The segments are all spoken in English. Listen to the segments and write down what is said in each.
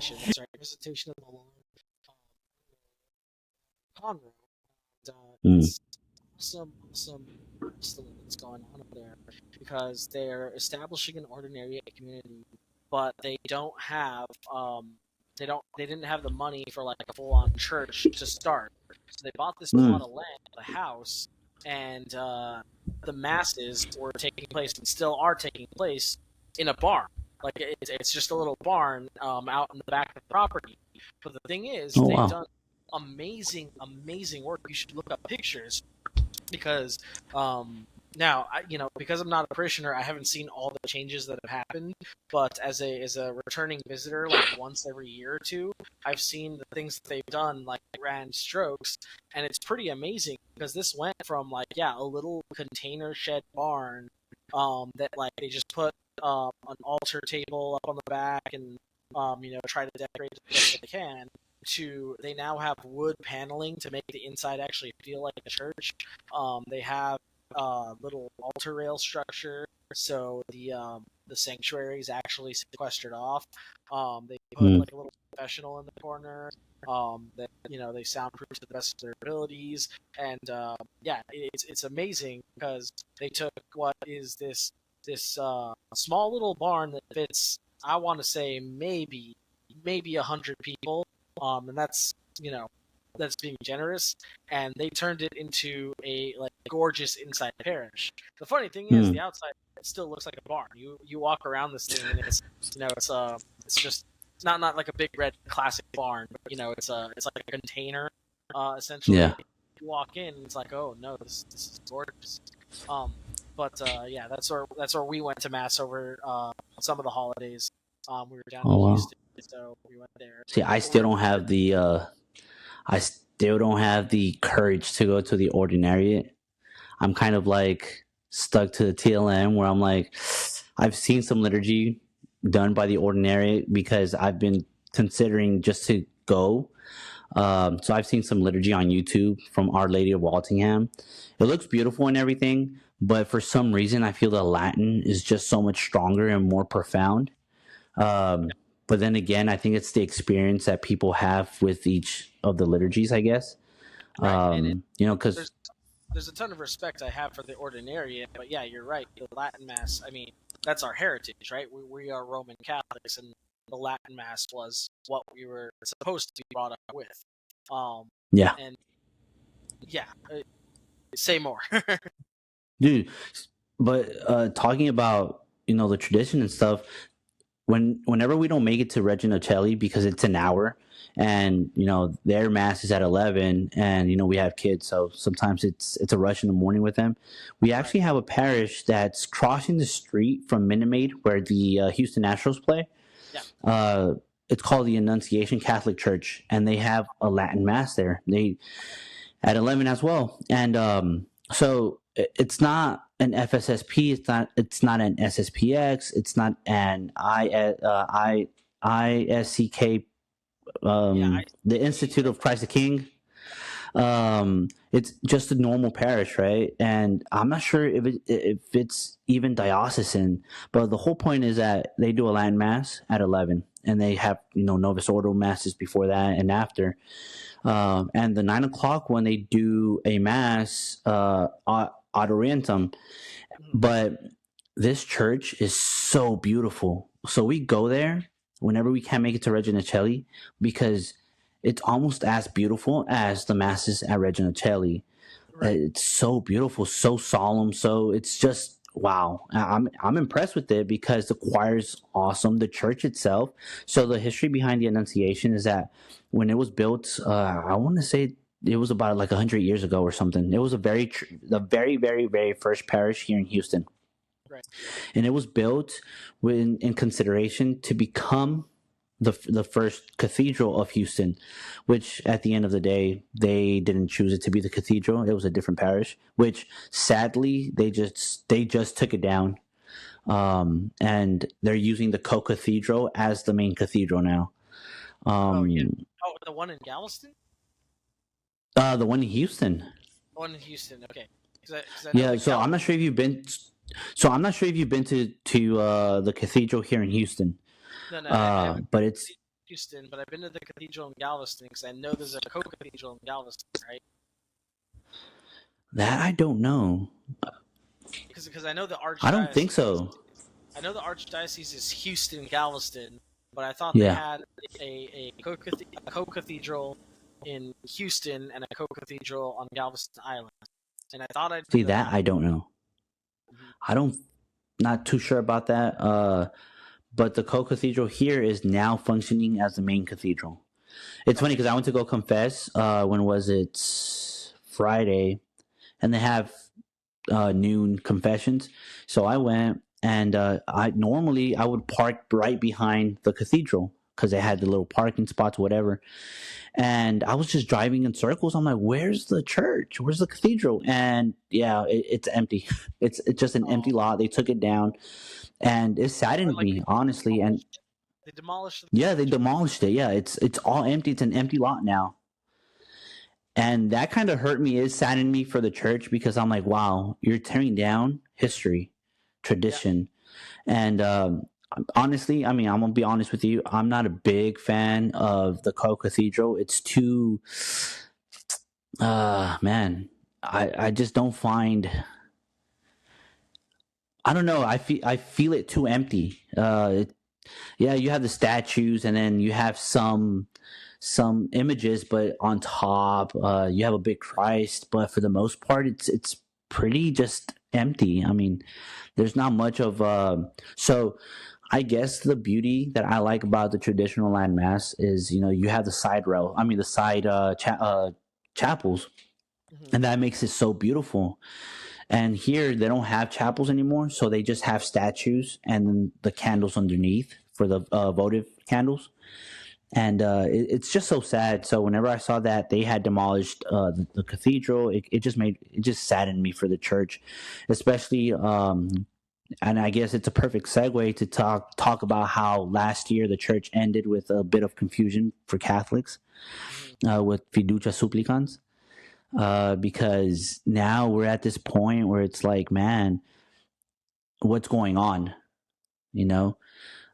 visitation. That's right, visitation of the Lord. Conroe. And, Mm. it's some stuff that's going on over there because they're establishing an ordinary community, but they didn't have the money for like a full on church to start. So they bought this plot Mm. of land, the house, and the masses were taking place and still are taking place in a barn. Like it's just a little barn out in the back of the property. But the thing is, Oh they've wow. done amazing work. You should look up pictures because now because I'm not a parishioner, I haven't seen all the changes that have happened. But as a returning visitor, like once every year or two, I've seen the things that they've done, like grand strokes, and it's pretty amazing because this went from like a little container shed barn that like they just put an altar table up on the back and try to decorate it the best they can to they now have wood paneling to make the inside actually feel like a church. They have little altar rail structure, so the sanctuary is actually sequestered off. They put Mm. like a little confessional in the corner. That they soundproof to the best of their abilities, and it's amazing because they took what is this small little barn that fits, I want to say maybe 100 people, and that's being generous, and they turned it into a like gorgeous inside parish. The funny thing is, Mm. the outside it still looks like a barn. You walk around this thing, and it's just not like a big red classic barn, but it's like a container, essentially. Yeah. You walk in, and it's like, oh no, this is gorgeous. Um, but that's where we went to mass over some of the holidays. We were down in Oh wow. Houston, so we went there. See, I But still don't have the courage to go to the ordinariate. I'm kind of like stuck to the TLM where I'm like, I've seen some liturgy done by the ordinariate because I've been considering just to go. So I've seen some liturgy on YouTube from Our Lady of Walsingham. It looks beautiful and everything, but for some reason, I feel the Latin is just so much stronger and more profound. But then again, I think it's the experience that people have with each of the liturgies, I guess. right, and Because there's there's a ton of respect I have for the Ordinariate, but yeah, you're right. The Latin Mass, I mean, that's our heritage, right? We are Roman Catholics, and the Latin Mass was what we were supposed to be brought up with. Um, yeah, and yeah, say more. dude. But talking about the tradition and stuff, whenever we don't make it to Regina Coeli because it's an hour, and their mass is at 11, and we have kids, so sometimes it's a rush in the morning with them. We Right. actually have a parish that's crossing the street from Minute Maid where the Houston Astros play. Yeah. It's called the Annunciation Catholic Church, and they have a Latin mass there. They at 11 as well, and so it's not an FSSP. It's not an SSPX. It's not an ISCK. Yeah. The Institute of Christ the King. It's just a normal parish, right? And I'm not sure if it's even diocesan, but the whole point is that they do a Latin mass at 11, and they have Novus Ordo masses before that and after. And the 9 o'clock when they do a mass ad orientem. But this church is so beautiful. So we go there whenever we can't make it to Regina Coeli because it's almost as beautiful as the masses at Regina Coeli. Right. It's so beautiful, so solemn. So it's just wow. I'm impressed with it because the choir's awesome. The church itself. So the history behind the Annunciation is that when it was built, I want to say it was about like 100 years ago or something. It was the very, very, very first parish here in Houston, Right. and it was built in consideration to become the first cathedral of Houston, which at the end of the day they didn't choose it to be the cathedral. It was a different parish, which sadly they just took it down, and they're using the co-cathedral as the main cathedral now. Oh yeah. Oh, the one in Galveston. The one in Houston. The one in Houston. Okay. Because I know Yeah, the so I'm not sure if you've been. So I'm not sure if you've been to the cathedral here in Houston. No, I haven't. But it's Do Houston, but I've been to the cathedral in Galveston because I know there's a co-cathedral in Galveston, right? That I don't know. Because I know the I don't think archdiocese. so. I know the archdiocese is Houston, Galveston, but I thought they Yeah. had a co-cathedral in Houston and a co-cathedral on Galveston Island. And I thought I'd See, been to that that. I don't know. I don't, not too sure about that. But the co-cathedral here is now functioning as the main cathedral. It's funny because I went to go confess. When was it? Friday, and they have noon confessions. So I went, and I would park right behind the cathedral because they had the little parking spots, whatever. And I was just driving in circles. I'm like, "Where's the church? Where's the cathedral?" And yeah, it's empty. It's just an empty lot. They took it down, and it saddened Like me honestly. And they demolished. yeah, they demolished it. Yeah, it's all empty. It's an empty lot now. And that kind of hurt me. It saddened me for the church because I'm like, wow, you're tearing down history, tradition. And honestly, I mean, I'm going to be honest with you. I'm not a big fan of the co-cathedral. It's too, man, I just don't find, I don't know. I feel it too empty. Yeah, you have the statues and then you have some images, but on top you have a big Christ, but for the most part it's pretty just empty. I mean, there's not much of so I guess the beauty that I like about the traditional land mass is, you have the side rail, I mean the side chapels, and that makes it so beautiful. And here they don't have chapels anymore, so they just have statues and then the candles underneath for the votive candles. And it's just so sad. So whenever I saw that they had demolished the cathedral, it just saddened me for the church, especially. And I guess it's a perfect segue to talk about how last year the church ended with a bit of confusion for Catholics with Fiducia Supplicans. Because now we're at this point where it's like, man, what's going on?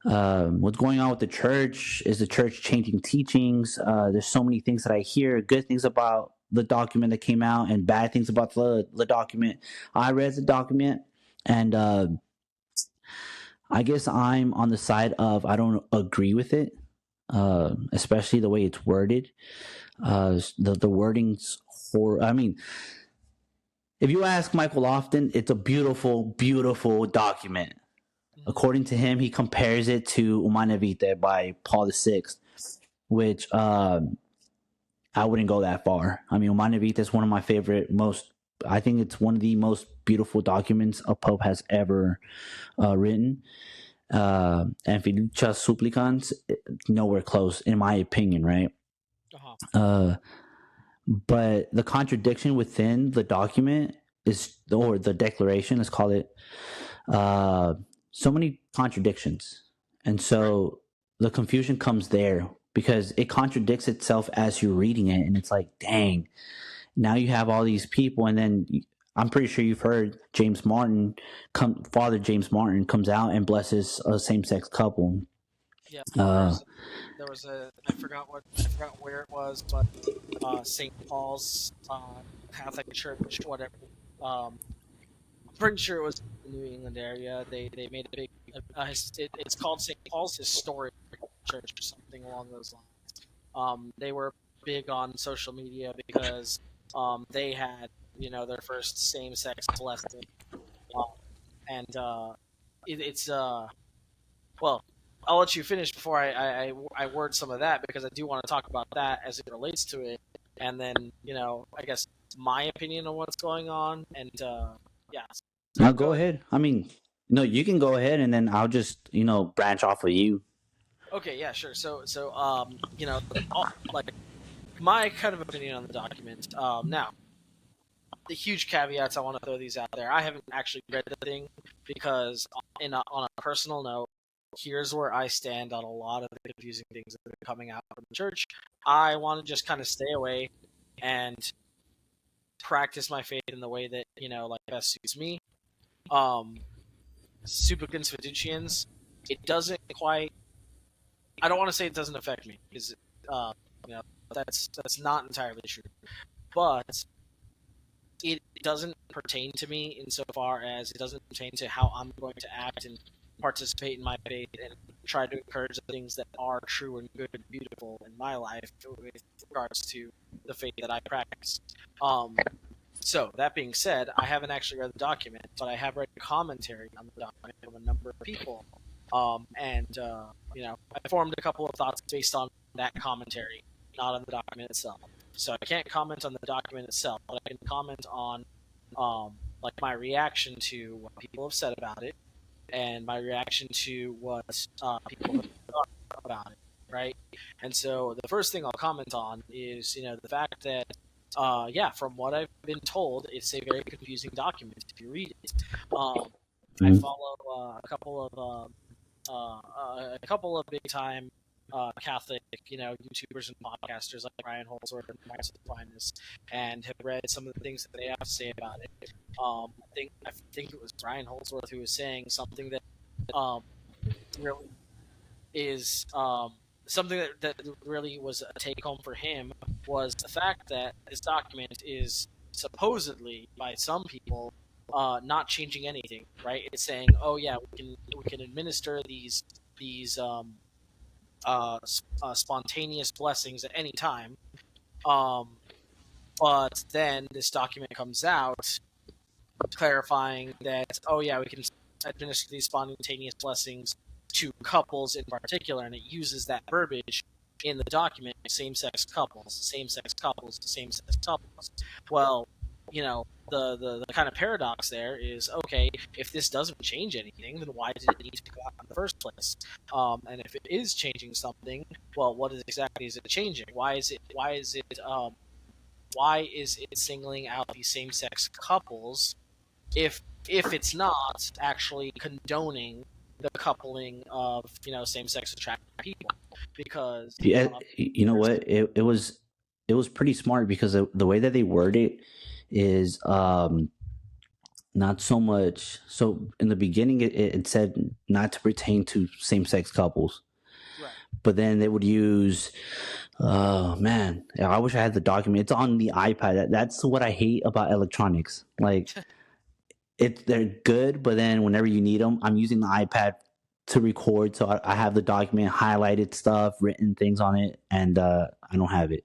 What's going on with the church? Is the church changing teachings? There's so many things that I hear, good things about the document that came out and bad things about the document. I read the document, and I guess I'm on the side of I don't agree with it, especially the way it's worded. The wording's I mean, if you ask Michael Lofton, it's a beautiful, beautiful document. According to him, he compares it to Humanae Vitae by Paul VI, which I wouldn't go that far. I mean, Humanae Vitae is one of my favorite, I think it's one of the most beautiful documents a pope has ever written. And Fiducia Supplicans, nowhere close, in my opinion, right? But the contradiction within the document or the declaration, let's call it, so many contradictions. And so the confusion comes there because it contradicts itself as you're reading it. And it's like, dang, now you have all these people. And then I'm pretty sure you've heard Father James Martin comes out and blesses a same-sex couple. Yeah, there was I forgot where it was, but St. Paul's Catholic Church, whatever. I'm pretty sure it was the New England area. They made a big. It's called St. Paul's Historic Church or something along those lines. They were big on social media because they had their first same-sex blessing, and it's well. I'll let you finish before I word some of that because I do want to talk about that as it relates to it, and then I guess my opinion on what's going on, and yeah. Now go ahead. I mean, no, you can go ahead, and then I'll just branch off of you. Okay, yeah, sure. So like my kind of opinion on the document. Now, the huge caveats I want to throw these out there. I haven't actually read the thing because on a personal note. Here's where I stand on a lot of the confusing things that are coming out from the church. I want to just kind of stay away and practice my faith in the way that like best suits me. Supplicans, fiducians, it doesn't quite I don't want to say it doesn't affect me because you know that's not entirely true, but it doesn't pertain to me insofar as it doesn't pertain to how I'm going to act and participate in my faith and try to encourage the things that are true and good and beautiful in my life with regards to the faith that I practice. So that being said, I haven't actually read the document, but I have read commentary on the document from a number of people, I formed a couple of thoughts based on that commentary, not on the document itself. So I can't comment on the document itself, but I can comment on like my reaction to what people have said about it and my reaction to what people have thought about it, right? And so the first thing I'll comment on is, the fact that, from what I've been told, it's a very confusing document if you read it. I follow a couple of big time Catholic, YouTubers and podcasters like Ryan Holdsworth and Max Aquinas, and have read some of the things that they have to say about it. I think it was Ryan Holdsworth who was saying something that really is something that really was a take home for him was the fact that this document is supposedly by some people not changing anything, right? It's saying, oh yeah, we can administer these spontaneous blessings at any time, but then this document comes out clarifying that, oh yeah, we can administer these spontaneous blessings to couples in particular, and it uses that verbiage in the document: same-sex couples, same-sex couples, same-sex couples. Well, the kind of paradox there is, okay, if this doesn't change anything, then why did it need to go out in the first place? And if it is changing something, well, what exactly is it changing? Why is it singling out these same-sex couples if it's not actually condoning the coupling of same-sex attracted people? Because you know what, it was pretty smart because the way that they word it is not so much. So in the beginning it said not to pertain to same-sex couples, right. But then they would use, oh man, I wish I had the document. It's on the iPad. That's what I hate about electronics. Like they're good, but then whenever you need them, I'm using the iPad to record, so I have the document, highlighted stuff, written things on it, and I don't have it.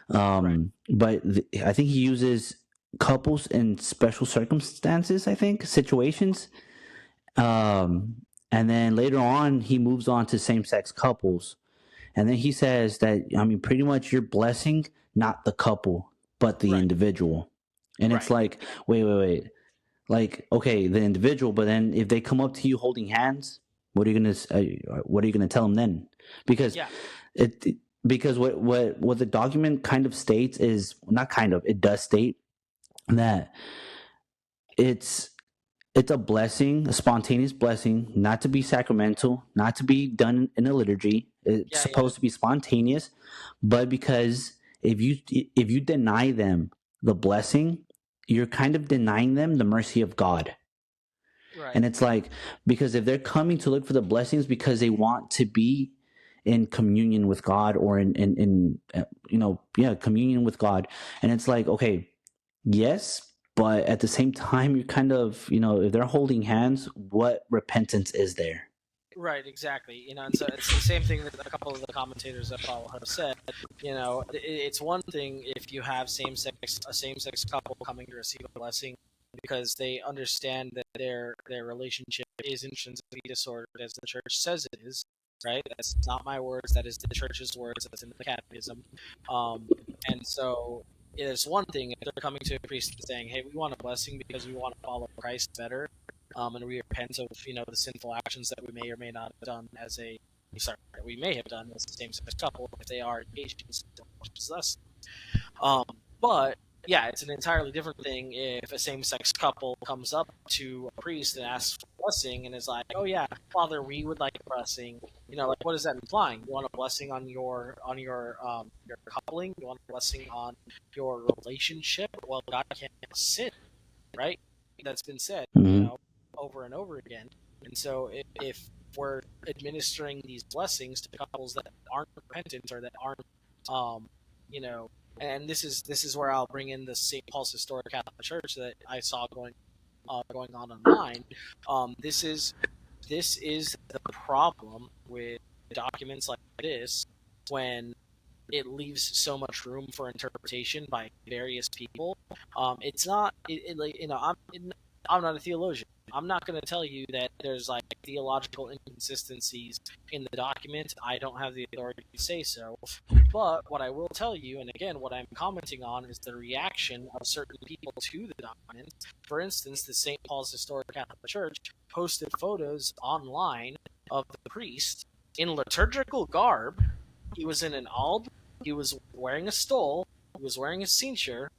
Right. But I think he uses couples in special circumstances, I think, situations. And then later on, he moves on to same-sex couples. And then he says that, I mean, pretty much you're blessing not the couple, but the Right. individual. And it's Right. like, wait. Like, okay, the individual, but then if they come up to you holding hands, what are you gonna tell them then? Because Yeah. because what the document kind of states is, not kind of, it does state that it's a blessing, a spontaneous blessing, not to be sacramental, not to be done in a liturgy. It's supposed to be spontaneous, but because if you deny them the blessing, you're kind of denying them the mercy of God. Right. And it's like, because if they're coming to look for the blessings because they want to be in communion with God, or in communion with God, and it's like, okay, yes, but at the same time, you're kind of, if they're holding hands, what repentance is there? Right, exactly. And so it's the same thing that a couple of the commentators that follow have said. It's one thing if you have a same-sex couple coming to receive a blessing because they understand that their relationship is intrinsically disordered, as the church says it is. Right? That's not my words. That is the church's words. That's in the catechism. And so it's one thing if they're coming to a priest and saying, "Hey, we want a blessing because we want to follow Christ better." And we repent of the sinful actions that we may or may not have done as a same-sex couple if they are engaged in sin, which is us. But yeah, it's an entirely different thing if a same-sex couple comes up to a priest and asks for a blessing and is like, "Oh yeah, Father, we would like a blessing." Like, what is that implying? You want a blessing on your coupling? You want a blessing on your relationship? Well, God can't sin, right? That's been said, Mm-hmm. over and over again. And so if we're administering these blessings to couples that aren't repentant or that aren't, you know, and this is where I'll bring in the St. Paul's Historic Catholic Church that I saw going on online. This is the problem with documents like this, when it leaves so much room for interpretation by various people. It's not, like, I'm not a theologian. I'm not going to tell you that there's like theological inconsistencies in the document. I don't have the authority to say so. But what I will tell you, and again, what I'm commenting on, is the reaction of certain people to the document. For instance, the St. Paul's Historic Catholic Church posted photos online of the priest in liturgical garb. He was in an alb, he was wearing a stole, he was wearing a cincture,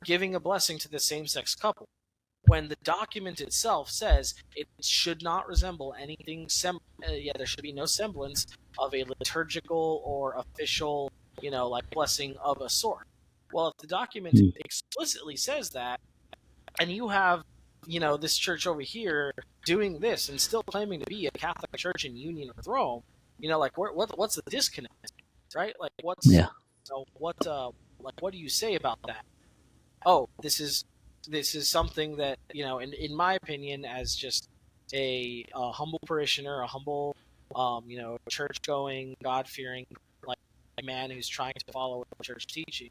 giving a blessing to the same-sex couple, when the document itself says it should not resemble anything. There should be no semblance of a liturgical or official, like blessing of a sort. Well, if the document explicitly says that, and you have, this church over here doing this and still claiming to be a Catholic church in union with Rome, what's the disconnect, right? Like, what do you say about that? Oh, this is something that, in my opinion, as just a humble parishioner, a humble, church-going, God-fearing, like, man who's trying to follow what the church teaches,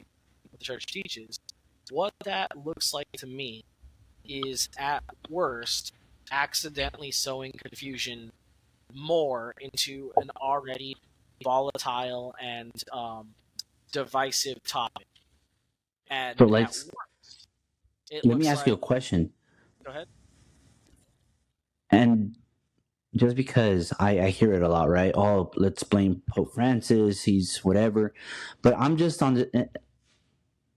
what that looks like to me is, at worst, accidentally sowing confusion more into an already volatile and divisive topic. And So at worst, let me ask you a question. Go ahead. And just because I hear it a lot, right? Oh, let's blame Pope Francis. He's whatever. But I'm just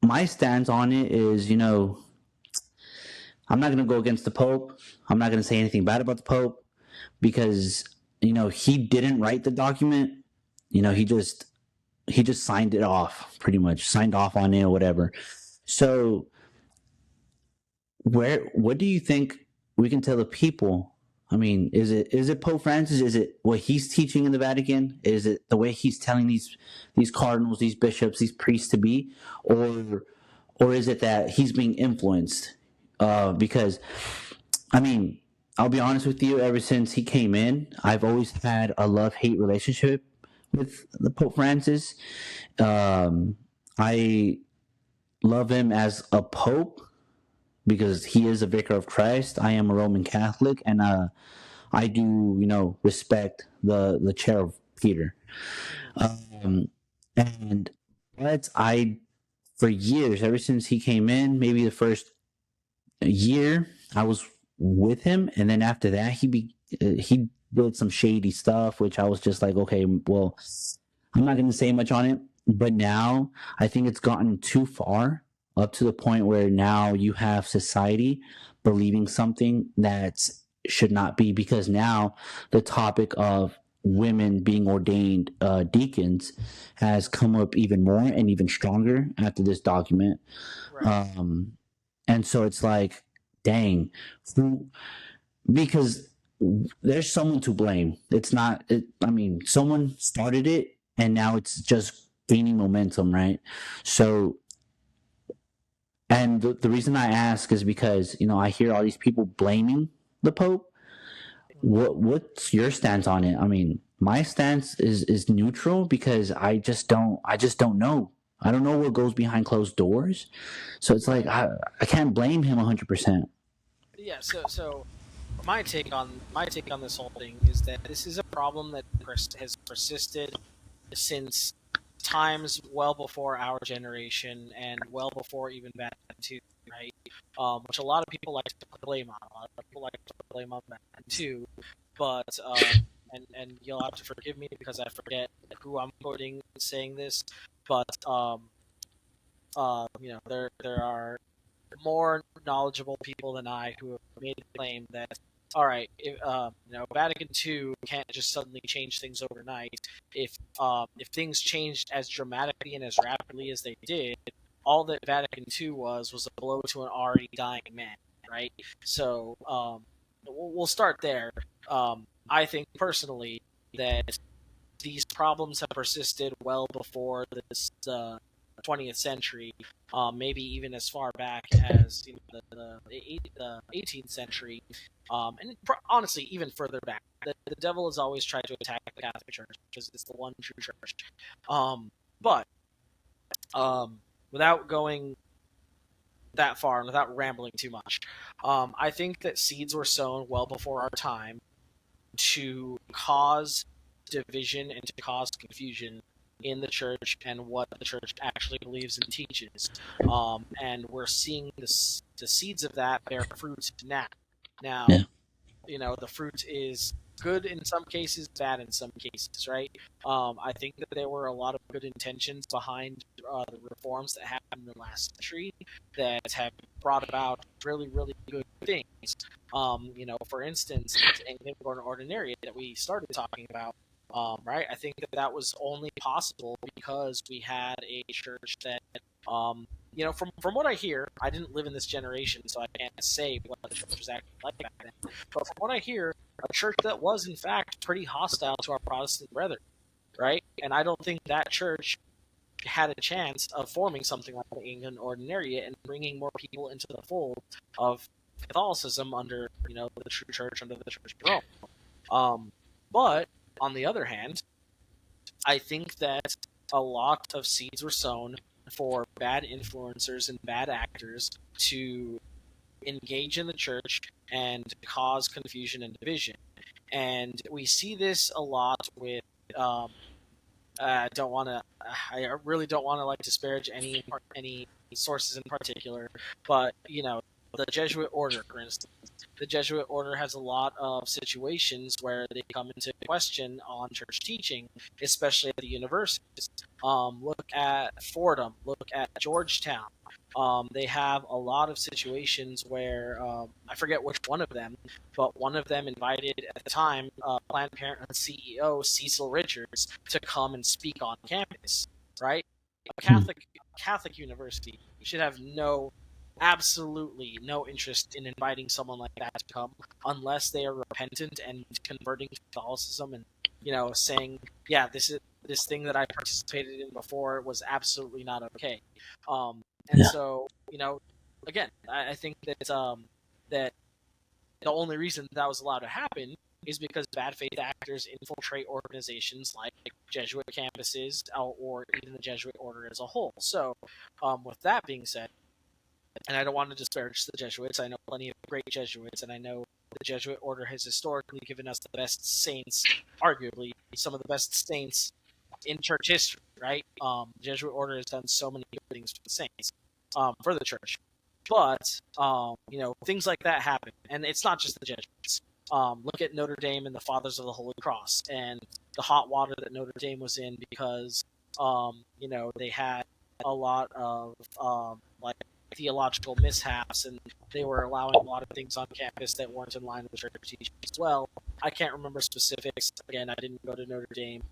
my stance on it is, I'm not going to go against the Pope. I'm not going to say anything bad about the Pope because, he didn't write the document. He just signed it off, pretty much signed off on it or whatever. So what do you think we can tell the people? I mean, is it Pope Francis? Is it what he's teaching in the Vatican? Is it the way he's telling these cardinals, these bishops, these priests to be, or is it that he's being influenced? Because, I mean, I'll be honest with you. Ever since he came in, I've always had a love-hate relationship with the Pope Francis. I love him as a pope because he is a vicar of Christ. I am a Roman Catholic, and I do, respect the chair of Peter. But for years, ever since he came in, maybe the first year, I was with him, and then after that, he did some shady stuff, which I was just like, okay, well, I'm not going to say much on it. But now I think it's gotten too far, up to the point where now you have society believing something that should not be, because now the topic of women being ordained deacons has come up even more and even stronger after this document. Right. And so it's like, dang, because there's someone to blame. It's not, someone started it, and now it's just gaining momentum, right? So, and the reason I ask is because, I hear all these people blaming the Pope. What's your stance on it? I mean, my stance is neutral, because I just don't know. I don't know what goes behind closed doors. So it's like, I can't blame him 100%. Yeah, so my take on this whole thing is that this is a problem that has persisted since times well before our generation and well before even Vatican II, right? Which a lot of people like to blame on. A lot of people like to blame on Vatican II, but and you'll have to forgive me because I forget who I'm quoting saying this, but there are more knowledgeable people than I who have made the claim that, all right, Vatican II can't just suddenly change things overnight. If things changed as dramatically and as rapidly as they did, all that Vatican II was a blow to an already dying man, right? So we'll start there. I think personally that these problems have persisted well before this 20th century, maybe even as far back as the 18th century, and honestly even further back. The devil has always tried to attack the Catholic Church because it's the one true church. But without going that far and without rambling too much, I think that seeds were sown well before our time to cause division and to cause confusion in the church and what the church actually believes and teaches. And we're seeing the seeds of that bear fruit now. Now, Yeah. the fruit is good in some cases, bad in some cases, right? I think that there were a lot of good intentions behind the reforms that happened in the last century that have brought about really, really good things. For instance, the Anglican Ordinariate that we started talking about, right? I think that was only possible because we had a church that, from what I hear, I didn't live in this generation, so I can't say what the church was actually like back then. But from what I hear, a church that was in fact pretty hostile to our Protestant brethren, right? And I don't think that church had a chance of forming something like the Anglican Ordinariate and bringing more people into the fold of Catholicism under, the true church, under the Church of Rome. But on the other hand, I think that a lot of seeds were sown for bad influencers and bad actors to engage in the church and cause confusion and division. And we see this a lot with. I really don't want to disparage any sources in particular, but the Jesuit order, for instance. The Jesuit order has a lot of situations where they come into question on church teaching, especially at the universities. Look at Fordham, look at Georgetown. They have a lot of situations where I forget which one of them, but one of them invited at the time Planned Parenthood CEO Cecil Richards to come and speak on campus. Right, a Catholic university should have absolutely no interest in inviting someone like that to come unless they are repentant and converting to Catholicism and saying, yeah, this thing that I participated in before was absolutely not okay. And so, again, I think that that the only reason that was allowed to happen is because bad faith actors infiltrate organizations like Jesuit campuses or even the Jesuit order as a whole. So, with that being said, and I don't want to disparage the Jesuits. I know plenty of great Jesuits, and I know the Jesuit order has historically given us the best saints, arguably some of the best saints in church history, right? Jesuit order has done so many good things for the saints, for the church. But, things like that happen. And it's not just the Jesuits. Look at Notre Dame and the Fathers of the Holy Cross and the hot water that Notre Dame was in because, they had a lot of, theological mishaps, and they were allowing a lot of things on campus that weren't in line with church teaching as well. I can't remember specifics. Again, I didn't go to Notre Dame.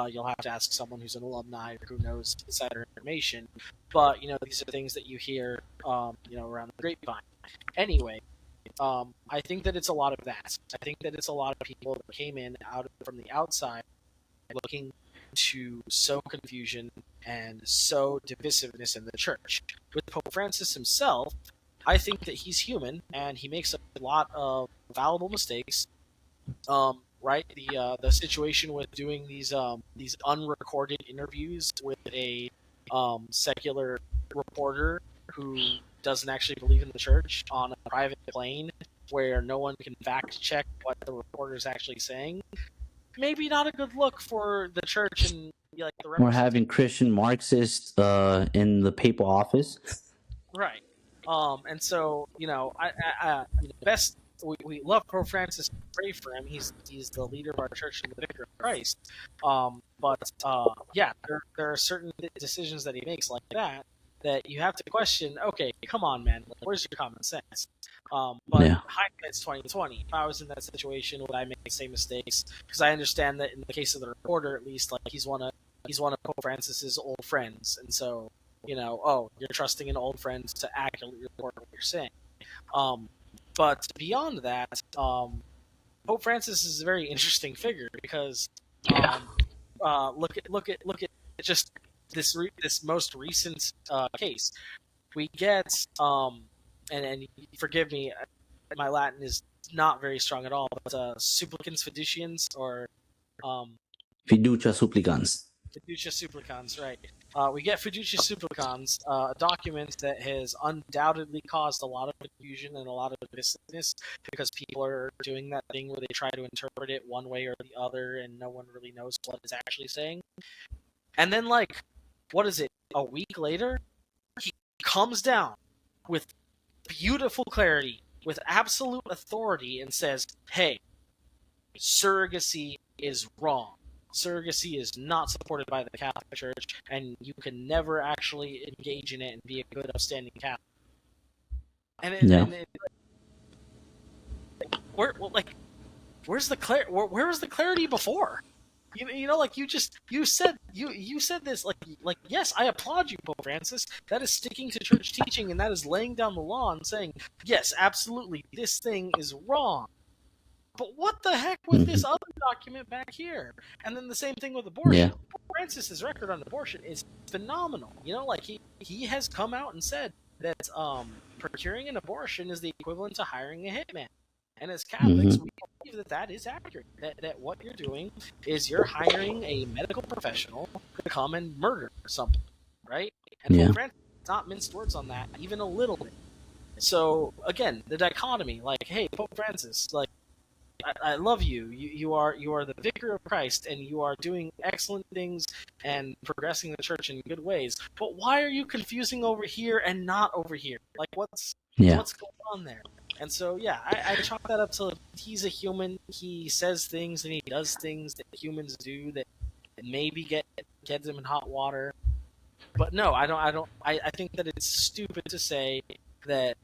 You'll have to ask someone who's an alumni or who knows insider information. But these are things that you hear, around the grapevine. Anyway, I think that it's a lot of that. I think that it's a lot of people that came in from the outside, looking to sow confusion and sow divisiveness in the church. With Pope Francis himself, I think that he's human and he makes a lot of fallible mistakes. Right, the situation with doing these unrecorded interviews with a secular reporter who doesn't actually believe in the church on a private plane where no one can fact check what the reporter is actually saying. Maybe not a good look for the church and the We're having Christian Marxists in the papal office. Right. And so best we love Pope Francis, pray for him. He's the leader of our church and the vicar of Christ. But there are certain decisions that he makes like that you have to question. Okay, come on, man. Where's your common sense? But hindsight's 2020. If I was in that situation, would I make the same mistakes? Because I understand that in the case of the reporter, at least, he's one of Pope Francis's old friends, and so you're trusting an old friend to accurately report what you're saying. But beyond that, Pope Francis is a very interesting figure because look at just this most recent case. We get and forgive me, my Latin is not very strong at all, but supplicans fiducians or Fiducia Supplicans. Fiducia Supplicans, right. We get Fiducia Supplicans, a document that has undoubtedly caused a lot of confusion and a lot of divisiveness because people are doing that thing where they try to interpret it one way or the other and no one really knows what it's actually saying. And then, like, what is it, a week later, he comes down with beautiful clarity, with absolute authority, and says, hey, surrogacy is wrong. Surrogacy is not supported by the Catholic Church, and you can never actually engage in it and be a good, upstanding Catholic. Where's the where was the clarity before? Like you said this like yes, I applaud you, Pope Francis. That is sticking to church teaching, and that is laying down the law and saying yes, absolutely, this thing is wrong. But what the heck with this other document back here? And then the same thing with abortion. Yeah. Pope Francis's record on abortion is phenomenal. Like he has come out and said that procuring an abortion is the equivalent to hiring a hitman. And as Catholics, we believe that is accurate. That what you're doing is you're hiring a medical professional to come and murder something, right? And Pope Francis does not mince words on that even a little bit. So again, the dichotomy, like, hey, Pope Francis, like, I love you. You are the vicar of Christ, and you are doing excellent things and progressing the church in good ways. But why are you confusing over here and not over here? Like, what's going on there? And so, I chalk that up to he's a human. He says things and he does things that humans do that maybe get them in hot water. But no, I don't. I think that it's stupid to say that,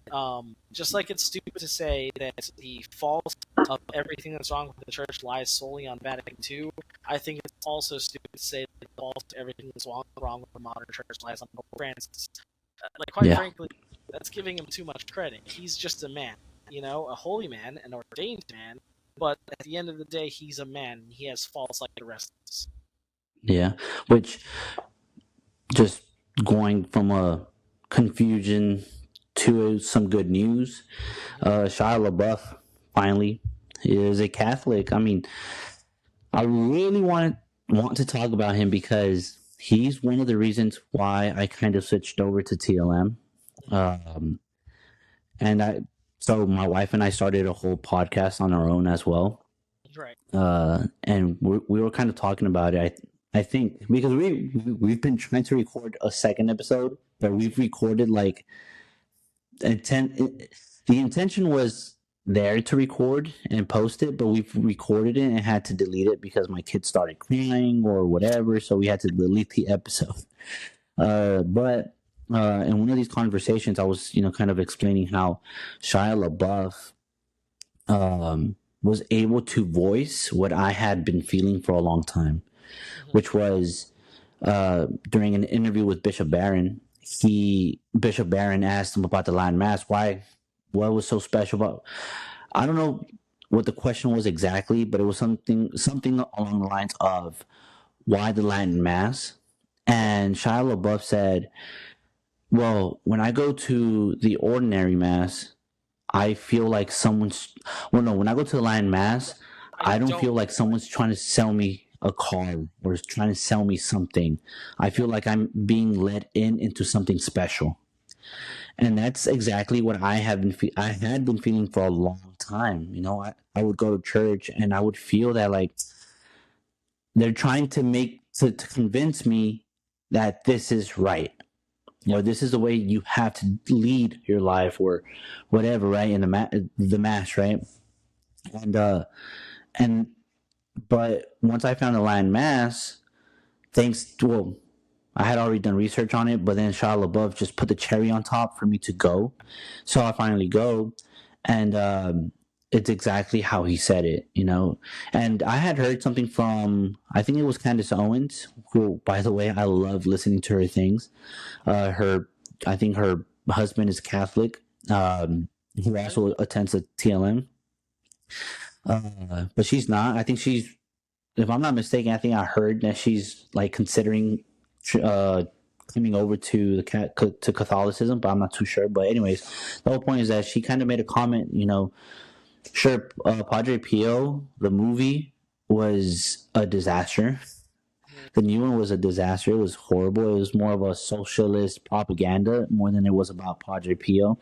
just like it's stupid to say that the fault of everything that's wrong with the church lies solely on Vatican II, I think it's also stupid to say that the fault of everything that's wrong with the modern church lies on Pope Francis. Quite frankly, that's giving him too much credit. He's just a man, a holy man, an ordained man, but at the end of the day, he's a man, and he has faults like the rest of us. Yeah, which, just going from a confusion to some good news, Shia LaBeouf finally is a Catholic. I mean, I really want to talk about him because he's one of the reasons why I kind of switched over to TLM. So my wife and I started a whole podcast on our own as well. Right. And we were kind of talking about it. I think because we've been trying to record a second episode, but we've recorded like the intention was there to record and post it, but we've recorded it and had to delete it because my kids started crying or whatever, so we had to delete the episode. But in one of these conversations, I was kind of explaining how Shia LaBeouf was able to voice what I had been feeling for a long time, which was during an interview with Bishop Barron. Bishop Barron asked him about the Latin Mass. What was so special about? I don't know what the question was exactly, but it was something along the lines of why the Latin Mass. And Shia LaBeouf said, "Well, when I go to the ordinary Mass, I feel like when I go to the Latin Mass, I don't feel like someone's trying to sell me a car or is trying to sell me something. I feel like I'm being led into something special." And that's exactly what I had been feeling for a long time. I would go to church and I would feel that like they're trying to convince me that this is right, or this is the way you have to lead your life, or whatever, right? In the Mass, right? But once I found the Latin Mass, I had already done research on it, but then Shia LaBeouf just put the cherry on top for me to go. So I finally go, and it's exactly how he said it, And I had heard something from, I think it was Candace Owens, who, by the way, I love listening to her things. I think her husband is Catholic, who also attends a TLM. But she's not. I think she's, if I'm not mistaken, I think I heard that she's like considering uh, coming over to to Catholicism, but I'm not too sure. But anyways, the whole point is that she kind of made a comment. Sure, Padre Pio, the movie was a disaster. Mhm. The new one was a disaster. It was horrible. It was more of a socialist propaganda more than it was about Padre Pio.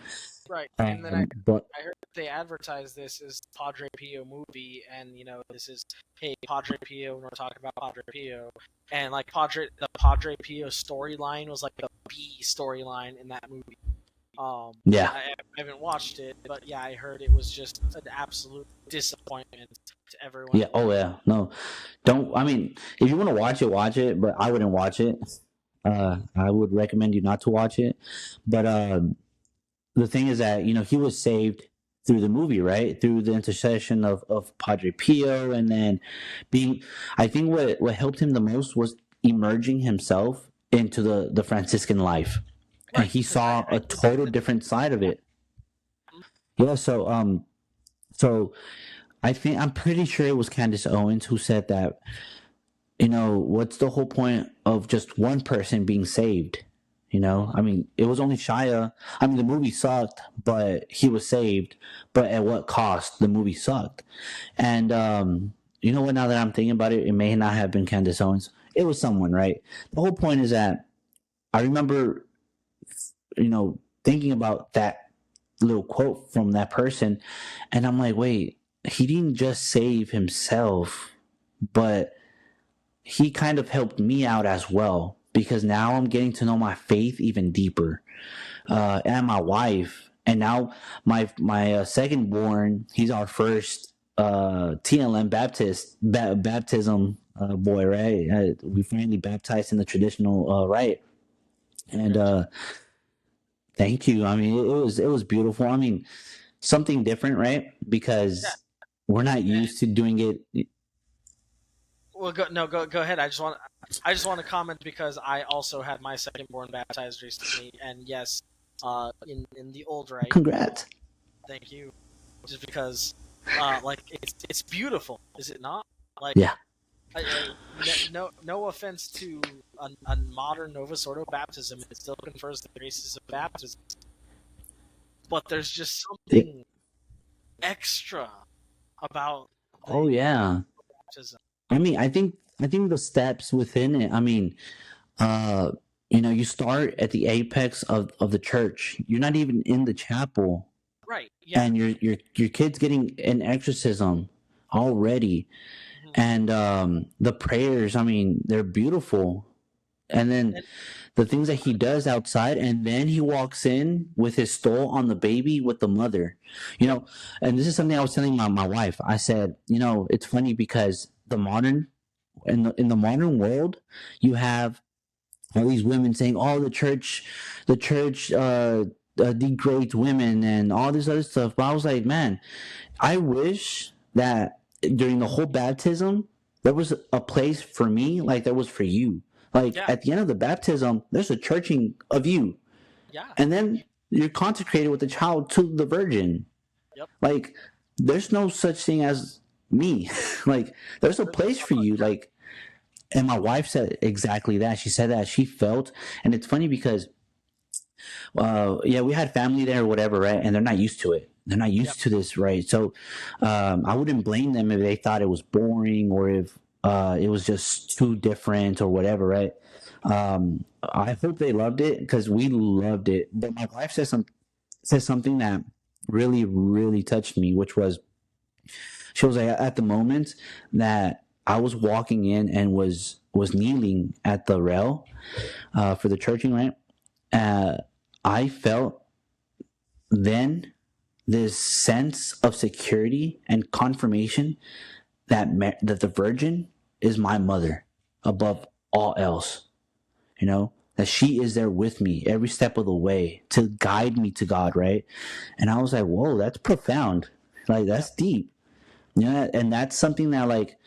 Right, and then But I heard they advertise this as Padre Pio movie, and this is, hey, Padre Pio, we're talking about Padre Pio, and like the Padre Pio storyline was like the B storyline in that movie. yeah, I haven't watched it, but yeah, I heard it was just an absolute disappointment to everyone yeah, oh involved. yeah, no, don't. I mean, if you want to watch it, but I wouldn't watch it. I would recommend you not to watch it. But the thing is that he was saved through the movie, right? Through the intercession of Padre Pio, and then being. I think what helped him the most was emerging himself into the Franciscan life, and Right, he because saw I a think total different side of yeah, it. Yeah, so I think I'm pretty sure it was Candace Owens who said that. What's the whole point of just one person being saved? mhm, I mean, it was only Shia. I mean, the movie sucked, but he was saved. But at what cost? The movie sucked. And you know what? Now that I'm thinking about it, it may not have been Candace Owens. It was someone, right? The whole point is that I remember, thinking about that little quote from that person, and I'm like, wait, he didn't just save himself, but he kind of helped me out as well because now I'm getting to know my faith even deeper, and my wife, and now my second born, he's our first TLM baptism boy, right? We finally baptized in the traditional rite, and congratulations. thank you. I mean, it was beautiful. I mean, something different, right? Yeah. Because we're not used to doing it. Well, go ahead. I just want to comment because I also had my second born baptized recently, and yes, in the old rite. Congrats. Thank you. Just because, like it's beautiful, is it not? Like, Yeah. no offense to a modern Novus Ordo baptism, it still confers the graces of baptism, but there's just It, something extra about oh the yeah. baptism. I think the steps within it. I mean, uh, you start at the apex of the church. You're not even in the chapel, Right? Yeah. and your kid's getting an exorcism already, Mhm. and the prayers. I mean, they're beautiful. And then And the things that he does outside, and then he walks in with his stole on the baby with the mother. You yep. know, and this is something I was telling my wife. I said, it's funny because in the modern world, you have all these women saying, "Oh, the church degrades women and all this other stuff." But I was like, man, I wish that during the whole baptism, there was a place for me, like there was for you. Like Yeah. at the end of the baptism, there's a churching of you, Yeah. and then you're consecrated with the child to the Virgin. Yep. Like there's no such thing as me. Like there's a place for you. Like, and my wife said exactly that. She said that she felt, and it's funny because, yeah, we had family there or whatever, right? And they're not used to it. They're not Yep. used to this, right? So, I wouldn't blame them if they thought it was boring or if it was just too different or whatever, right? I hope they loved it because we loved it. But my wife says something that really, really touched me, which was she was like, at the moment that I was walking in and was kneeling at the rail for the churching, right? Uh, I felt then this sense of security and confirmation that the Virgin is my mother above all else. That she is there with me every step of the way to guide me to God, right? And I was like, whoa, that's profound. Like Yep. that's deep. Yeah, and that's something that, like,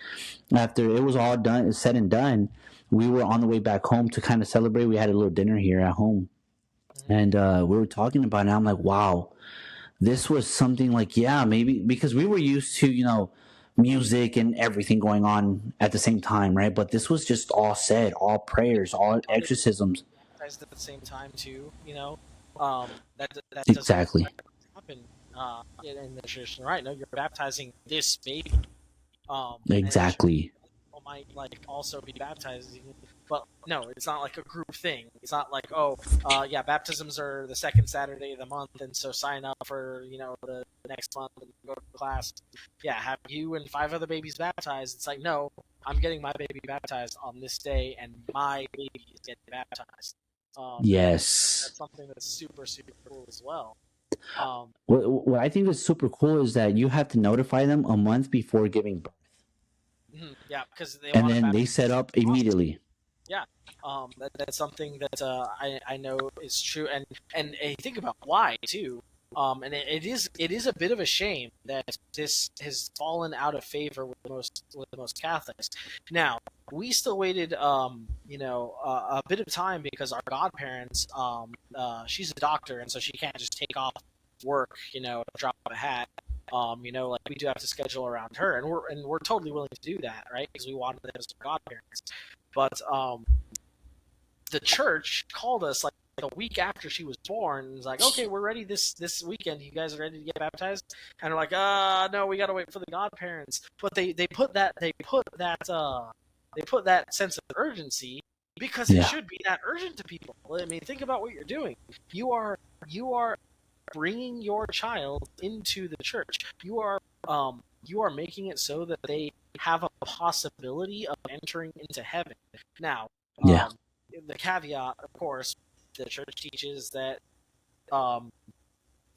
after it was all done, said and done, we were on the way back home to kind of celebrate. We had a little dinner here at home, Mhm. and we were talking about it. And I'm like, wow, this was something like, yeah, maybe because we were used to, music and everything going on at the same time, right? But this was just all said, all prayers, all exorcisms. Baptized at the same time too. That doesn't Exactly. happen in the tradition, right? No, you're baptizing this baby, and it Exactly. might like also be baptized, but no, it's not like a group thing. It's not like, oh, yeah, baptisms are the second Saturday of the month, and so sign up for the next month and go to class. Yeah, have you and 5 other babies baptized. It's like, no, I'm getting my baby baptized on this day, and my baby is getting baptized. Yes. That's something that's super super cool as well. What I think is super cool is that you have to notify them a month before giving birth. Yeah, because they and want to then they set up immediately. Yeah, that's something that I know is true, and think about why too. And it is a bit of a shame that this has fallen out of favor with the most Catholics. Now we still waited, a bit of time because our godparents, she's a doctor, and so she can't just take off work, drop a hat. Like we do have to schedule around her, and we're totally willing to do that, right? Because we wanted them as godparents. But the church called us like a week after she was born and was like, okay, we're ready this weekend. You guys are ready to get baptized? And we're like, no, we got to wait for the godparents. But they put that sense of urgency because it should be that urgent to people. I mean, think about what you're doing. You are bringing your child into the church. You are making it so that they have a possibility of entering into heaven. Now, the caveat, of course, the church teaches that God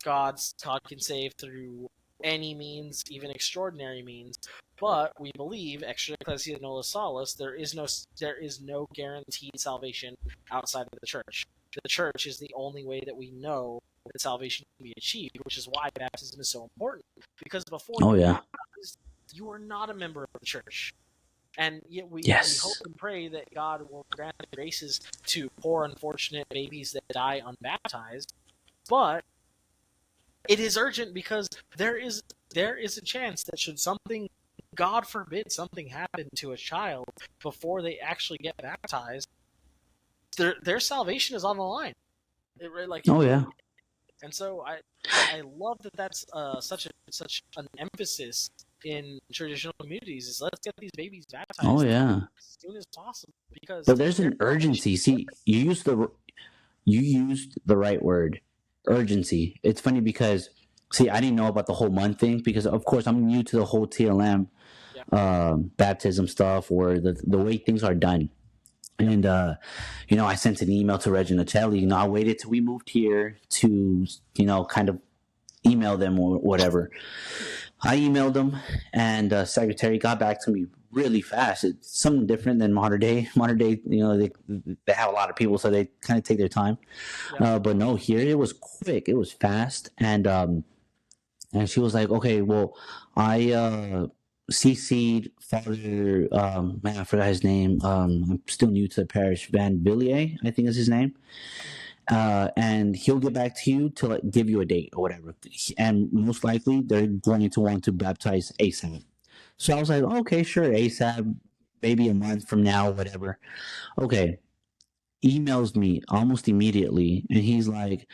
can save through any means, even extraordinary means. But we believe, extra ecclesia nulla salus, there is no guaranteed salvation outside of the church. The church is the only way that we know that salvation can be achieved, which is why baptism is so important. Because before you're baptized, you are not a member of the church. And yet we hope and pray that God will grant the graces to poor, unfortunate babies that die unbaptized. But it is urgent because there is a chance that should something, God forbid, something happen to a child before they actually get baptized, their salvation is on the line. And so I love that that's such an emphasis in traditional communities is let's get these babies baptized as soon as possible but there's an urgency. See, you used the right word, urgency. It's funny because I didn't know about the whole month thing because of course I'm new to the whole TLM baptism stuff or the way things are done. And I sent an email to Regina Celli. I waited till we moved here to kind of email them or whatever. I emailed them, and secretary got back to me really fast. It's something different than modern day. Modern day, they have a lot of people, so they kind of take their time. But no, here it was quick. It was fast, and she was like, "Okay, well, I CC'd Father. Man, I forgot his name. I'm still new to the parish. Van Villiers, I think is his name." And he'll get back to you to give you a date or whatever. And most likely they're going to want to baptize ASAP. So I was like, okay, sure, ASAP, maybe a month from now, whatever. Okay. Emails me almost immediately. And he's like,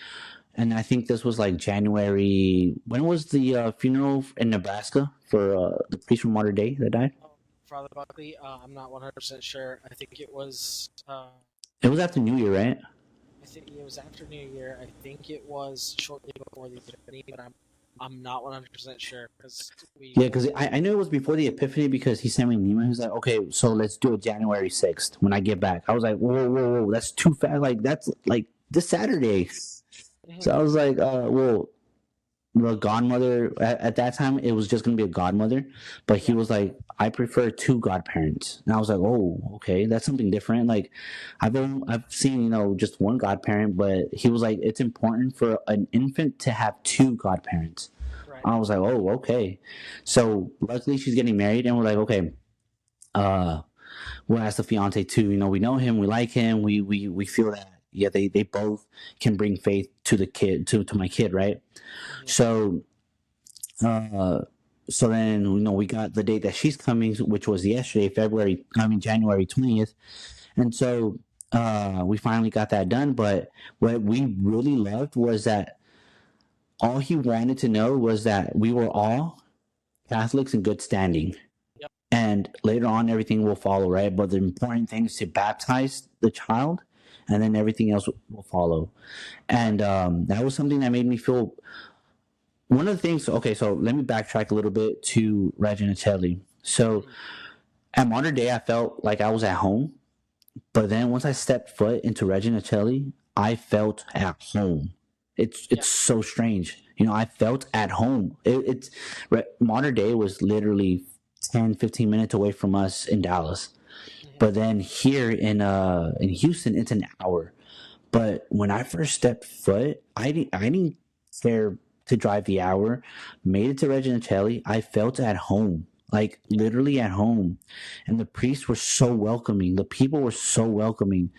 and I think this was like January. When was the funeral in Nebraska for the priest from Modern Day that died? Father Buckley, I'm not 100% sure. I think it was... it was after New Year, right? I think it was after New Year. I think it was shortly before the Epiphany, but I'm not 100% sure because I know it was before the Epiphany because he sent me an email. He was like, "Okay, so let's do it January 6th when I get back." I was like, "Whoa, that's too fast! Like that's like this Saturday." Mm-hmm. So I was like, "Well." The godmother at that time it was just gonna be a godmother, but he was like, I prefer 2 godparents, and I was like, oh, okay, that's something different. Like I've seen just 1 godparent, but he was like, it's important for an infant to have 2 godparents. Right. I was like, oh, okay. So luckily she's getting married, and we're like, okay, we'll ask the fiance too. We know him, we like him, we feel that they both can bring faith to the kid, to my kid, right? So so then we got the date that she's coming, which was yesterday, January 20th, and so we finally got that done. But what we really loved was that all he wanted to know was that we were all Catholics in good standing. Yep. And later on, everything will follow, right? But the important thing is to baptize the child, and then everything else will follow. And that was something that made me feel. One of the things. Okay, so let me backtrack a little bit to Regina Celli. So at modern day, I felt like I was at home, but then once I stepped foot into Regina Celli, I felt at home. It's so strange. I felt at home. It's modern day was literally 10, 15 minutes away from us in Dallas. But then here in Houston, it's an hour. But when I first stepped foot, I didn't care to drive the hour. Made it to Regina Celli. I felt at home, like literally at home, and the priests were so welcoming. The people were so welcoming,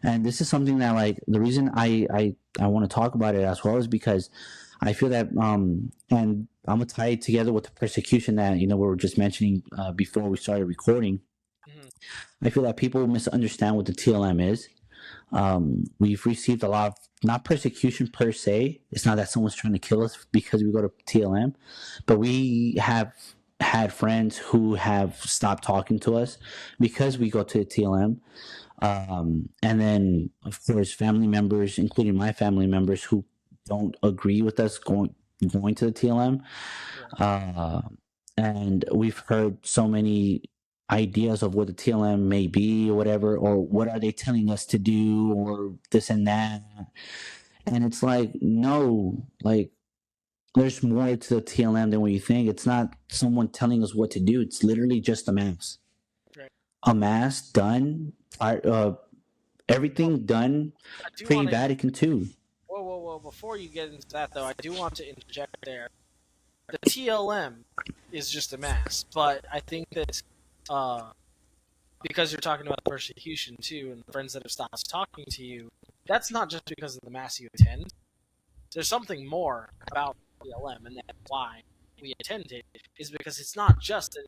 and this is something that, like, the reason I want to talk about it as well is because I feel that and I'm gonna tie it together with the persecution that we were just mentioning before we started recording. I feel that people misunderstand what the TLM is. We've received a lot of, not persecution per se. It's not that someone's trying to kill us because we go to TLM, but we have had friends who have stopped talking to us because we go to the TLM. And then, of course, family members, including my family members, who don't agree with us going to the TLM. And we've heard so many ideas of what the TLM may be or whatever, or what are they telling us to do, or this and that. And it's like, no, like, there's more to the TLM than what you think. It's not someone telling us what to do. It's literally just a mass. Right. A mass done, everything done pre-Vatican II. Whoa. Before you get into that, though, I do want to interject there. The TLM is just a mass, but I think that because you're talking about persecution too, and the friends that have stopped talking to you, that's not just because of the mass you attend. There's something more about TLM, and that's why we attend it, is because it's not just that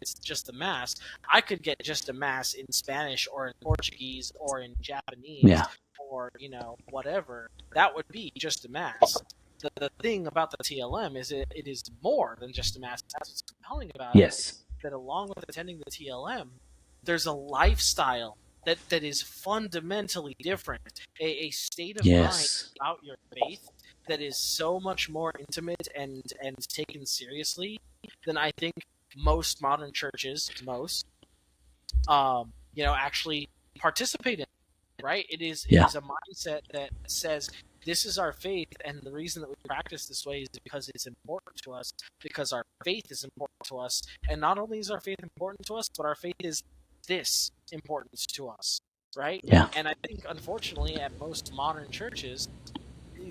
it's just a mass. I could get just a mass in Spanish or in Portuguese or in Japanese, or whatever. That would be just a mass. The thing about the TLM is it is more than just a mass. That's what's compelling about it. That along with attending the TLM, there's a lifestyle that is fundamentally different. A state of mind about your faith that is so much more intimate and taken seriously than I think most modern churches, actually participate in. Right? It is a mindset that says this is our faith, and the reason that we practice this way is because it's important to us, because our faith is important to us. And not only is our faith important to us, but our faith is this importance to us, right? Yeah. And I think, unfortunately, at most modern churches,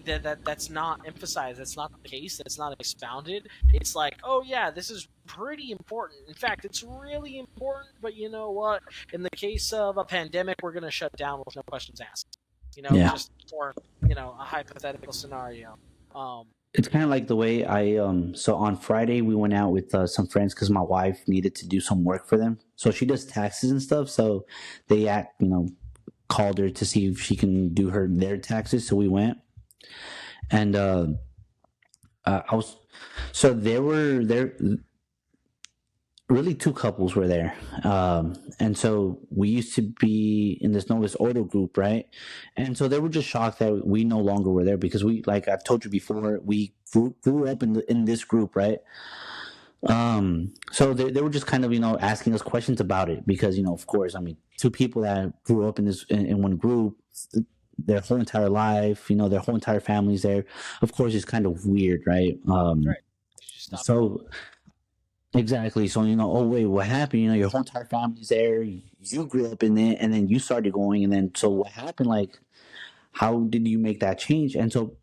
that's not emphasized. That's not the case. That's not expounded. It's like, oh yeah, this is pretty important. In fact, it's really important. But you know what? In the case of a pandemic, we're going to shut down with no questions asked. Just for a hypothetical scenario. It's kind of like the way so on Friday we went out with some friends because my wife needed to do some work for them. So she does taxes and stuff. So they called her to see if she can do their taxes. So we went. And there were really two couples were there, and so we used to be in this Novus Ordo group, right? And so they were just shocked that we no longer were there because we, like I've told you before, we grew up in this group, right? So they were just kind of asking us questions about it because of course, I mean, two people that grew up in one group, their whole entire life, their whole entire family's there. Of course, it's kind of weird, right? Right. So exactly. So oh wait, what happened? Your whole entire family's there. You grew up in it, and then you started going, and then so what happened? Like, how did you make that change? And so,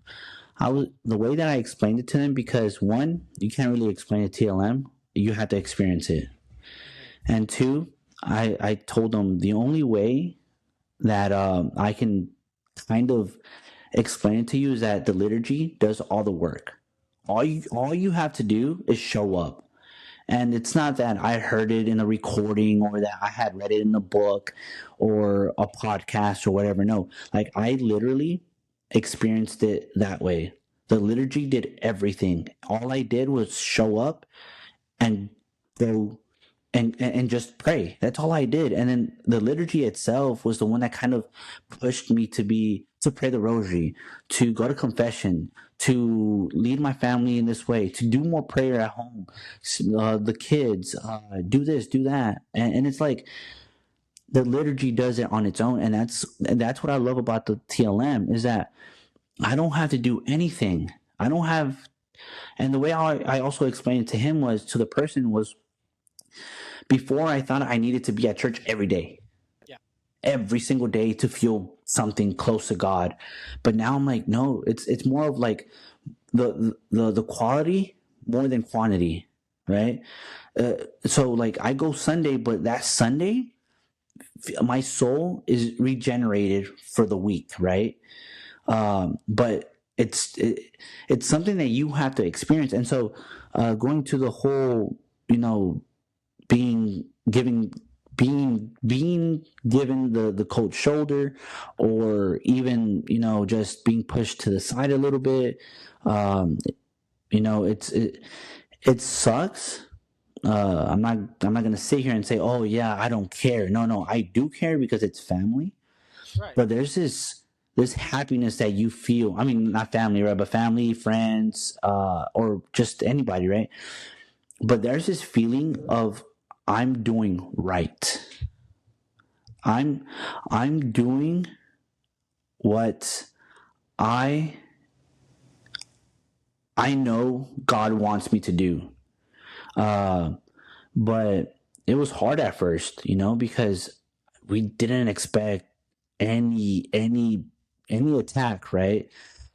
the way that I explained it to them, because one, you can't really explain a TLM. You have to experience it, and two, I told them the only way that I can kind of explain it to you is that the liturgy does all the work. all you have to do is show up. And it's not that I heard it in a recording or that I had read it in a book or a podcast or whatever. No, like I literally experienced it that way. The liturgy did everything. All I did was show up and go and just pray. That's all I did. And then the liturgy itself was the one that kind of pushed me to pray the rosary, to go to confession, to lead my family in this way, to do more prayer at home. The kids, do this, do that, and it's like the liturgy does it on its own, and that's what I love about the TLM is that I don't have to do anything. I don't have, and the way I also explained it to him was to the person was before I thought I needed to be at church every day. Yeah. Every single day to feel something close to God. But now I'm like, no, it's more of like the quality more than quantity, right? So like I go Sunday, but that Sunday, my soul is regenerated for the week, right? But it's something that you have to experience. And so going to the whole, being giving being given the cold shoulder, or even just being pushed to the side a little bit, it sucks. I'm not gonna sit here and say, oh yeah, I don't care. No, I do care because it's family. Right. But there's this happiness that you feel. I mean, not family, right? But family, friends, or just anybody, right? But there's this feeling of I'm doing right. I'm doing what I know God wants me to do. But it was hard at first, because we didn't expect any attack, right?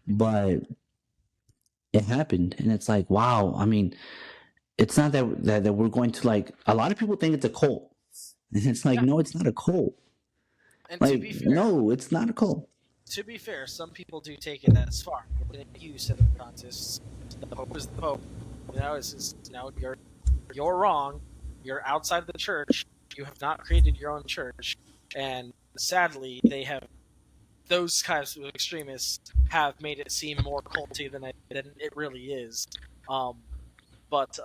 But it happened, and it's like, wow. I mean, it's not that we're going to, like, a lot of people think it's a cult, and it's like, Yeah. no, it's not a cult. And to Like, be fair, no, it's not a cult. some people do take it as far. You said in the contests, the Pope is the Pope. You're wrong. You're outside the church. You have not created your own church, and sadly, those kinds of extremists have made it seem more culty than it really is. But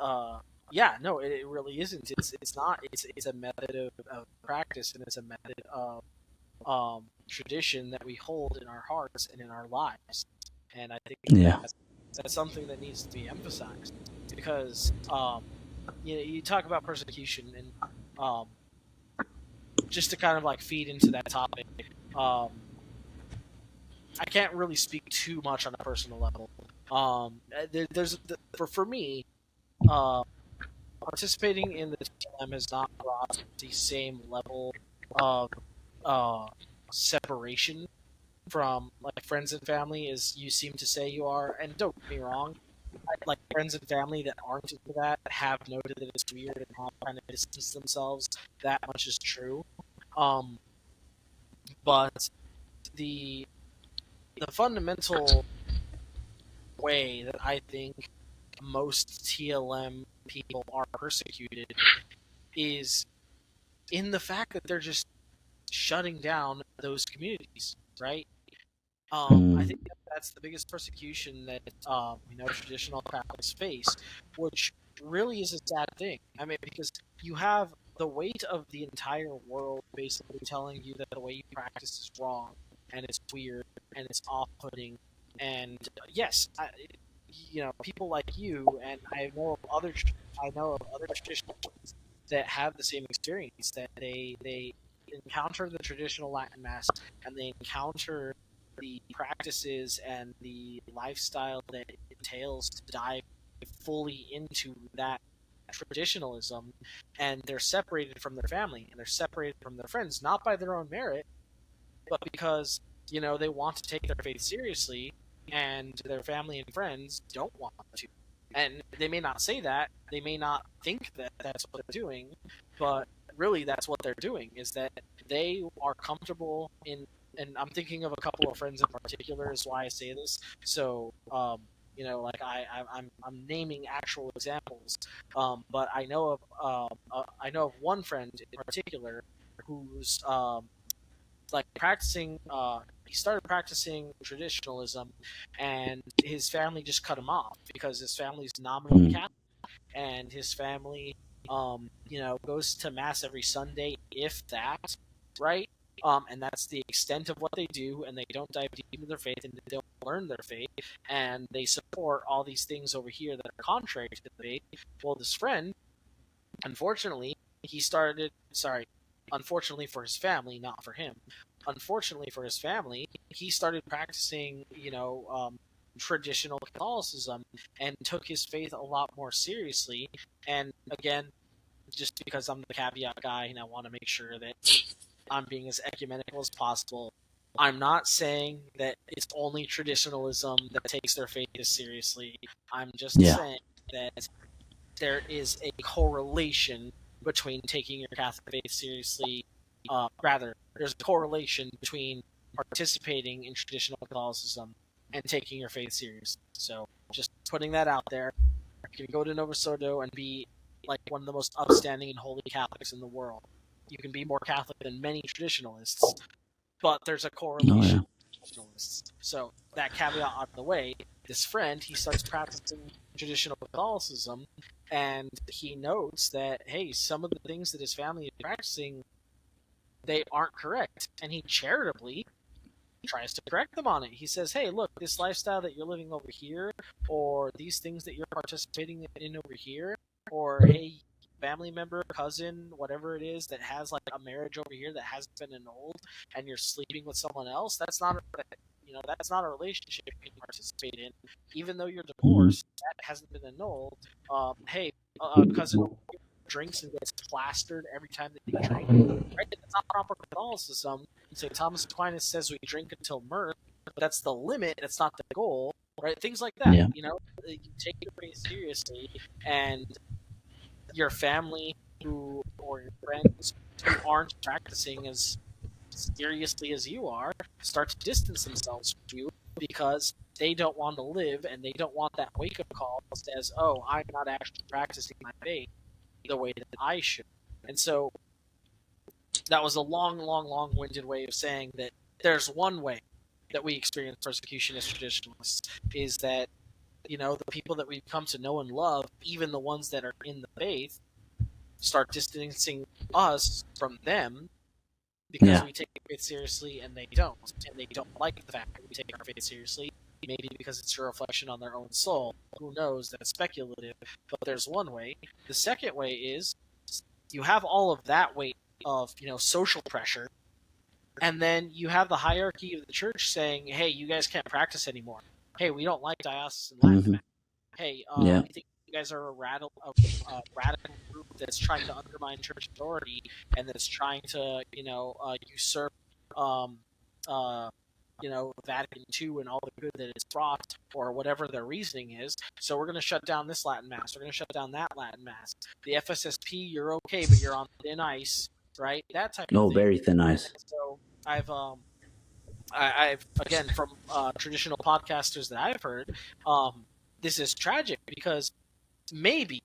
yeah, no, it really isn't. It's not. It's a method of practice, and it's a method of tradition that we hold in our hearts and in our lives. And I think Yeah. that's something that needs to be emphasized, because you talk about persecution, and just to kind of like feed into that topic, I can't really speak too much on a personal level. For me, participating in the TLM has not brought the same level of separation from like friends and family as you seem to say you are. And don't get me wrong, like friends and family that aren't into that have noted that it's weird and have kind of distanced themselves. That much is true. But the fundamental way that I think most TLM people are persecuted is in the fact that they're just shutting down those communities, right? I think that's the biggest persecution that traditional Catholics face, which really is a sad thing. I mean, because you have the weight of the entire world basically telling you that the way you practice is wrong, and it's weird, and it's off-putting, and yes, people like you, and I know of other traditions that have the same experience, that they encounter the traditional Latin Mass, and they encounter the practices and the lifestyle that it entails to dive fully into that traditionalism, and they're separated from their family and they're separated from their friends, not by their own merit, but because they want to take their faith seriously, and their family and friends don't want to. And they may not say that, they may not think that that's what they're doing, but really that's what they're doing, is that they are comfortable in, and I'm thinking of a couple of friends in particular is why I say this. So Like I'm naming actual examples. But I know of one friend in particular who's like practicing. He started practicing traditionalism, and his family just cut him off because his family's nominally Mm. Catholic, and his family, goes to mass every Sunday, if that, right? And that's the extent of what they do, and they don't dive deep into their faith, and they don't learn their faith, and they support all these things over here that are contrary to the faith. Well, this friend, unfortunately, he started. Sorry, unfortunately for his family, not for him. Unfortunately for his family, he started practicing, traditional Catholicism and took his faith a lot more seriously. And again, just because I'm the caveat guy and I want to make sure that I'm being as ecumenical as possible, I'm not saying that it's only traditionalism that takes their faith as seriously. I'm just Yeah. saying that there is a correlation between taking your Catholic faith seriously. Rather, there's a correlation between participating in traditional Catholicism and taking your faith seriously. So, just putting that out there. You can go to Nova Soto and be like one of the most upstanding and holy Catholics in the world. You can be more Catholic than many traditionalists, but there's a Oh yeah. correlation with traditionalists. So that caveat out of the way, this friend, he starts practicing traditional Catholicism, and he notes that, hey, some of the things that his family is practicing, they aren't correct, and he charitably tries to correct them on it. He says, hey, look, this lifestyle that you're living over here, or these things that you're participating in over here, or hey, family member, cousin, whatever it is that has like a marriage over here that hasn't been annulled, and you're sleeping with someone else, that's not a relationship you can participate in. Even though you're Hmm. divorced, that hasn't been annulled. Hey, cousin drinks and gets plastered every time that they drink. Right? That's not proper Catholicism. So Thomas Aquinas says we drink until mirth, but that's the limit. That's not the goal. Right? Things like that. Yeah. You take your faith seriously, and your family or your friends who aren't practicing as seriously as you are start to distance themselves from you because they don't want to live and they don't want that wake up call that says, "Oh, I'm not actually practicing my faith the way that I should." And so that was a long, long, long-winded way of saying that there's one way that we experience persecution as traditionalists is that the people that we've come to know and love, even the ones that are in the faith, start distancing us from them because Yeah. we take faith seriously and they don't, and they don't like the fact that we take our faith seriously. Maybe because it's a reflection on their own soul. Who knows? That's speculative. But there's one way. The second way is you have all of that weight of social pressure, and then you have the hierarchy of the church saying, "Hey, you guys can't practice anymore. Hey, we don't like diocesan Latin Hmm. Mass. Hey, Yeah. we think you guys are a radical group that's trying to undermine church authority and that's trying to, usurp, um, uh, Vatican II and all the good that it's brought, or whatever their reasoning is. So we're going to shut down this Latin Mass. We're going to shut down that Latin Mass. The FSSP, you're okay, but you're on thin ice, right? That type of Oh, thing." very thin ice. So I've again from traditional podcasters that I've heard, this is tragic because maybe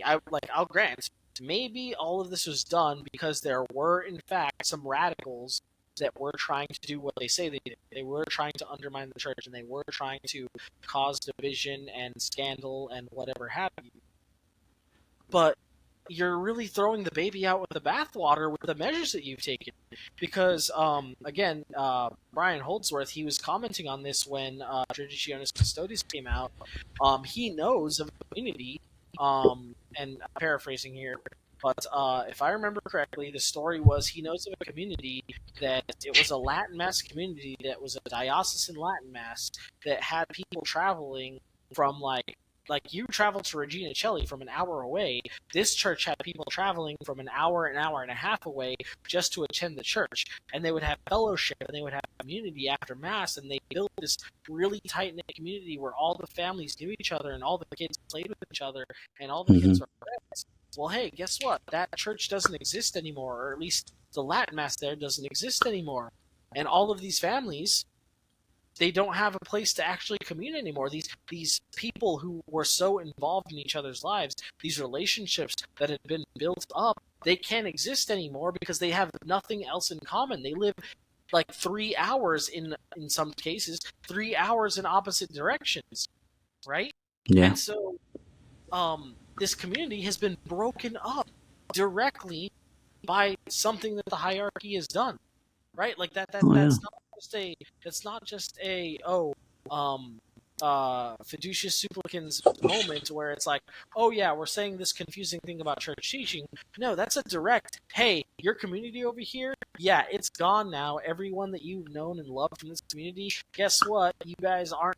I'll grant maybe all of this was done because there were in fact some radicals that were trying to do what they say they did. They were trying to undermine the church and they were trying to cause division and scandal and whatever have you. But you're really throwing the baby out with the bathwater with the measures that you've taken. Because, again, Brian Holdsworth, he was commenting on this when Traditionis Custodes came out. He knows of a community, and I'm paraphrasing here, but if I remember correctly, the story was he knows of a community that it was a Latin Mass community that was a diocesan Latin Mass that had people traveling from like you traveled to Regina Coeli from an hour away. This church had people traveling from an hour and a half away just to attend the church. And they would have fellowship and they would have community after Mass. And they built this really tight knit community where all the families knew each other and all the kids played with each other and all the Hmm. kids were friends. Well, hey, guess what? That church doesn't exist anymore, or at least the Latin Mass there doesn't exist anymore. And all of these families they don't have a place to actually commune anymore. These people who were so involved in each other's lives, these relationships that had been built up, they can't exist anymore because they have nothing else in common. They live like 3 hours in some cases, 3 hours in opposite directions, right? Yeah. And so this community has been broken up directly by something that the hierarchy has done, right? Like Oh yeah. that's not just a Fiducia Supplicans moment where it's like, oh yeah, we're saying this confusing thing about church teaching. No, that's a direct, hey, your community over here, yeah, it's gone now. Everyone that you've known and loved from this community, guess what? You guys aren't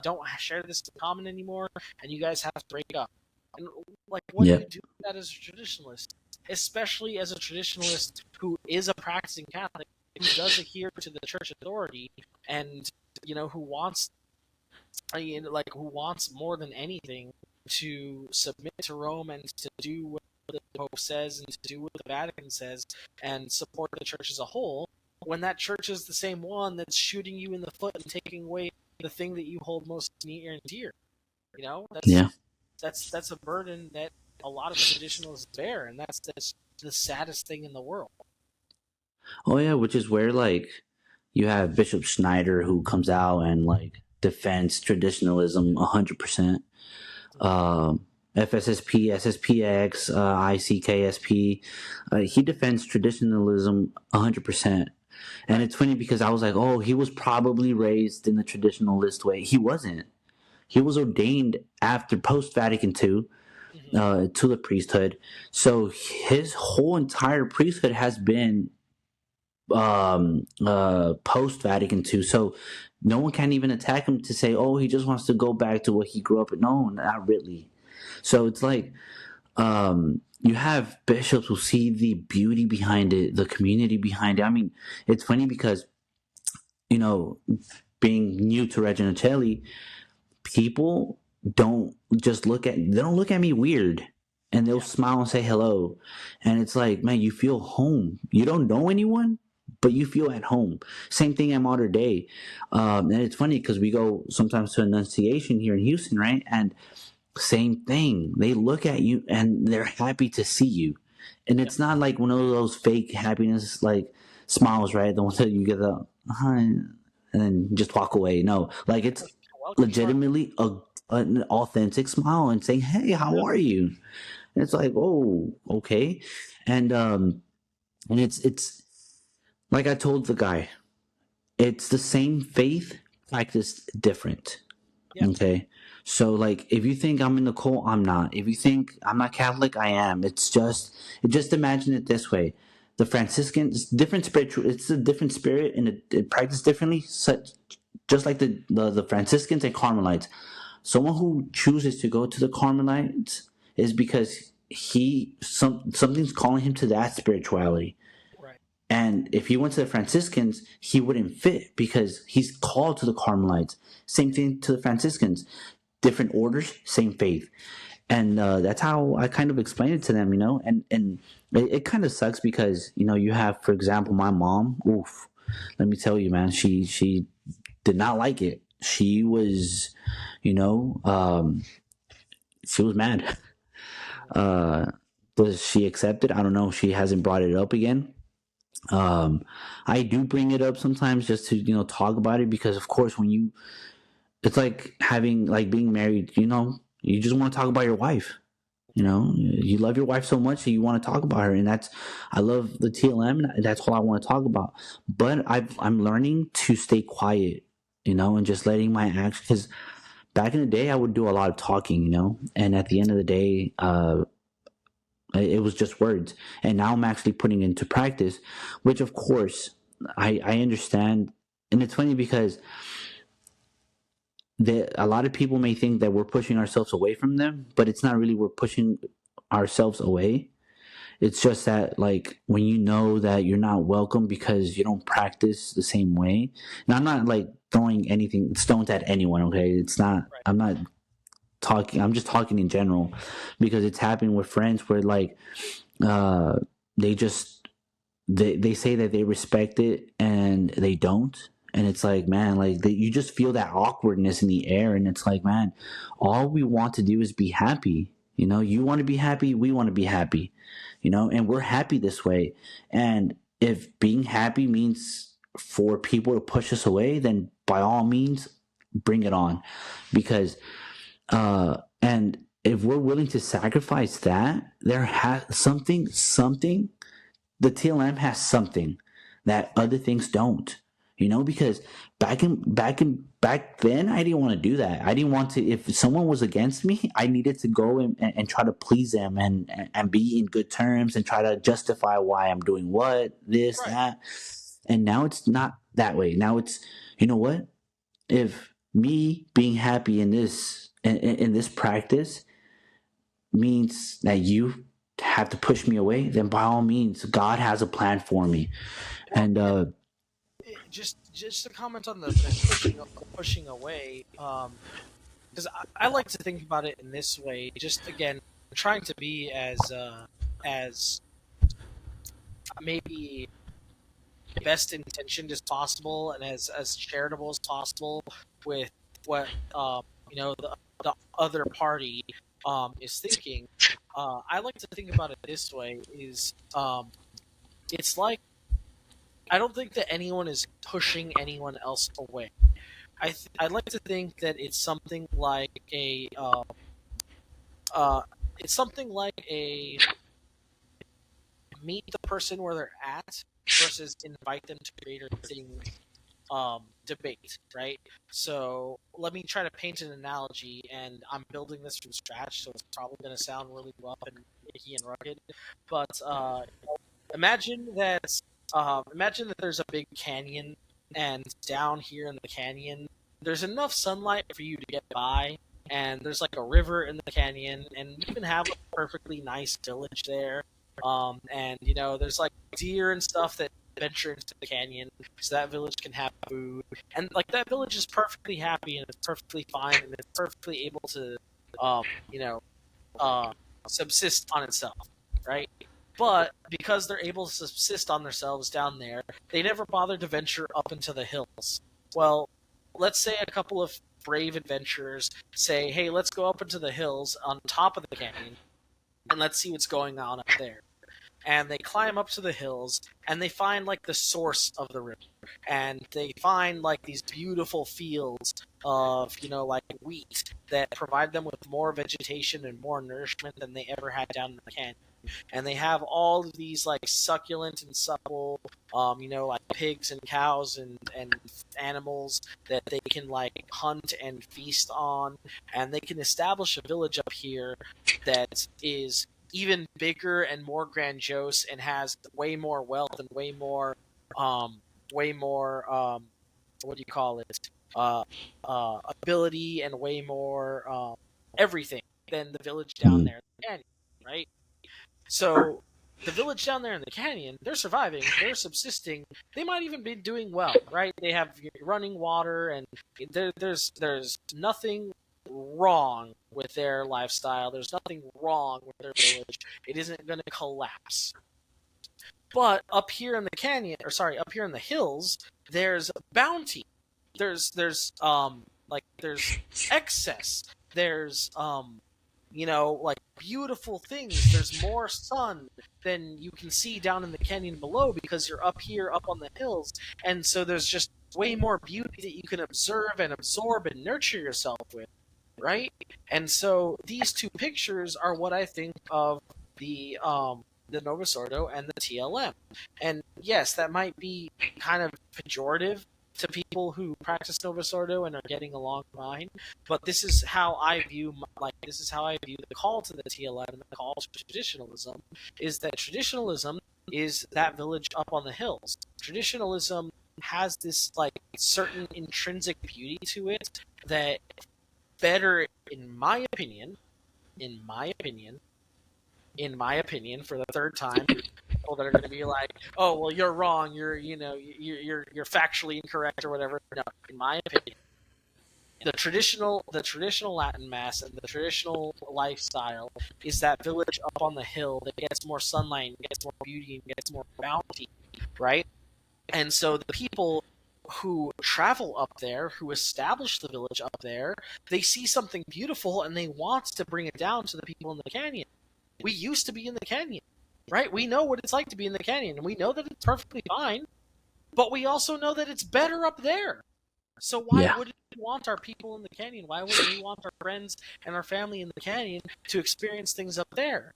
don't share this in common anymore, and you guys have to break up. And like, what do Yeah. you do with that as a traditionalist? Especially as a traditionalist who is a practicing Catholic, who does adhere to the church authority, and who wants, who wants more than anything to submit to Rome and to do what the Pope says and to do what the Vatican says and support the church as a whole, when that church is the same one that's shooting you in the foot and taking away the thing that you hold most near and dear. Yeah. That's a burden that a lot of traditionalists bear, and that's the saddest thing in the world. Oh yeah, which is where like you have Bishop Schneider who comes out and like defends traditionalism 100%. FSSP, SSPX, ICKSP, he defends traditionalism 100%. And it's funny because I was like, oh, he was probably raised in the traditionalist way. He wasn't. He was ordained after post Vatican II to the priesthood. So his whole entire priesthood has been post Vatican II. So no one can even attack him to say, oh, he just wants to go back to what he grew up in. No, not really. So it's like you have bishops who see the beauty behind it, the community behind it. I mean, it's funny because, being new to Regina Coeli, people don't look at me weird, and they'll smile and say hello. And it's like, man, you feel home. You don't know anyone, but you feel at home. Same thing at Mater Dei. And it's funny because we go sometimes to Annunciation here in Houston, right? And same thing. They look at you and they're happy to see you. And it's not like one of those fake happiness, like smiles, right? The ones that you get the, hi, and then just walk away. No, like it's legitimately an authentic smile and saying, hey, how are you? And it's like, oh, okay. And it's like I told the guy, it's the same faith practiced different. Yeah. Okay. So like if you think I'm in the cult, I'm not. If you think I'm not Catholic, I am. Just imagine it this way. The Franciscans, different spiritual, it's a different spirit and it practiced differently, such just like the Franciscans and Carmelites. Someone who chooses to go to the Carmelites is because something's calling him to that spirituality. Right. And if he went to the Franciscans, he wouldn't fit because he's called to the Carmelites. Same thing to the Franciscans. Different orders, same faith. And that's how I kind of explained it to them, and it kind of sucks because, you have, for example, my mom, oof, let me tell you, man, she did not like it. She was, she was mad. Does she accept it? I don't know. She hasn't brought it up again. I do bring it up sometimes just to, talk about it because, of course, it's like being married, you just want to talk about your wife. You love your wife so much that you want to talk about her, and I love the TLM, and that's all I want to talk about. But I'm learning to stay quiet, and just letting my actions. Because back in the day, I would do a lot of talking, and at the end of the day, it was just words. And now I'm actually putting into practice, which of course I understand, and it's funny because a lot of people may think that we're pushing ourselves away from them, but it's not really we're pushing ourselves away. It's just that, like, when you know that you're not welcome because you don't practice the same way. And I'm not like throwing stones at anyone, okay? It's not, right. I'm just talking in general because it's happened with friends where like they say that they respect it and they don't. And it's like, man, like you just feel that awkwardness in the air, and it's like, man, all we want to do is be happy. You know, you want to be happy, we want to be happy. You know, and we're happy this way. And if being happy means for people to push us away, then by all means, bring it on. Because and if we're willing to sacrifice that, there has something the TLM has something that other things don't. You know, because back then, I didn't want to do that. I didn't want to. If someone was against me, I needed to go and try to please them and be in good terms and try to justify why I'm doing what, this, Right. that. And now it's not that way. Now it's, you know what? If me being happy in this practice means that you have to push me away, then by all means, God has a plan for me. And Just to comment on the pushing away, because I like to think about it in this way. Just again, trying to be as maybe best intentioned as possible and as charitable as possible with what the other party is thinking. I like to think about it this way: is it's like I don't think that anyone is pushing anyone else away. I'd like to think that it's something like it's something like a meet the person where they're at versus invite them to greater things debate, right? So let me try to paint an analogy, and I'm building this from scratch, so it's probably going to sound really rough and icky and rugged. But imagine that there's a big canyon, and down here in the canyon, there's enough sunlight for you to get by, and there's like a river in the canyon, and you even have a perfectly nice village there. And there's like deer and stuff that venture into the canyon, so that village can have food, and like that village is perfectly happy and it's perfectly fine and it's perfectly able to, um, you know, subsist on itself, right? But because they're able to subsist on themselves down there, they never bother to venture up into the hills. Well, let's say a couple of brave adventurers say, "Hey, let's go up into the hills on top of the canyon, and let's see what's going on up there." And they climb up to the hills, and they find like the source of the river, and they find like these beautiful fields of like wheat that provide them with more vegetation and more nourishment than they ever had down in the canyon. And they have all of these like succulent and supple, like pigs and cows and animals that they can like hunt and feast on, and they can establish a village up here that is even bigger and more grandiose and has way more wealth and way more what do you call it ability and way more everything than the village down there in the canyon, right? So the village down there in the canyon, they're surviving, they're subsisting, they might even be doing well, right? They have running water, and there's nothing wrong with their lifestyle. There's nothing wrong with their village. It isn't going to collapse. But up here in the canyon, or sorry, up here in the hills, there's bounty. There's excess. There's like beautiful things. There's more sun than you can see down in the canyon below because you're up here, up on the hills, and so there's just way more beauty that you can observe and absorb and nurture yourself with, right? And so these two pictures are what I think of the Novus Ordo and the TLM. And yes, that might be kind of pejorative to people who practice Novus Ordo and are getting along fine, but this is how I view the call to the TLM and the call to traditionalism, is that traditionalism is that village up on the hills. Traditionalism has this like certain intrinsic beauty to it that better, in my opinion, for the third time, people that are going to be like, "Oh, well, you're wrong. You're factually incorrect or whatever." No, in my opinion, the traditional Latin Mass and the traditional lifestyle is that village up on the hill that gets more sunlight, and gets more beauty, and gets more bounty, right? And so the people who travel up there, who establish the village up there, they see something beautiful and they want to bring it down to the people in the canyon. We used to be in the canyon, right? We know what it's like to be in the canyon, and we know that it's perfectly fine, but we also know that it's better up there. So why Yeah. wouldn't we want our people in the canyon? Why wouldn't we want our friends and our family in the canyon to experience things up there?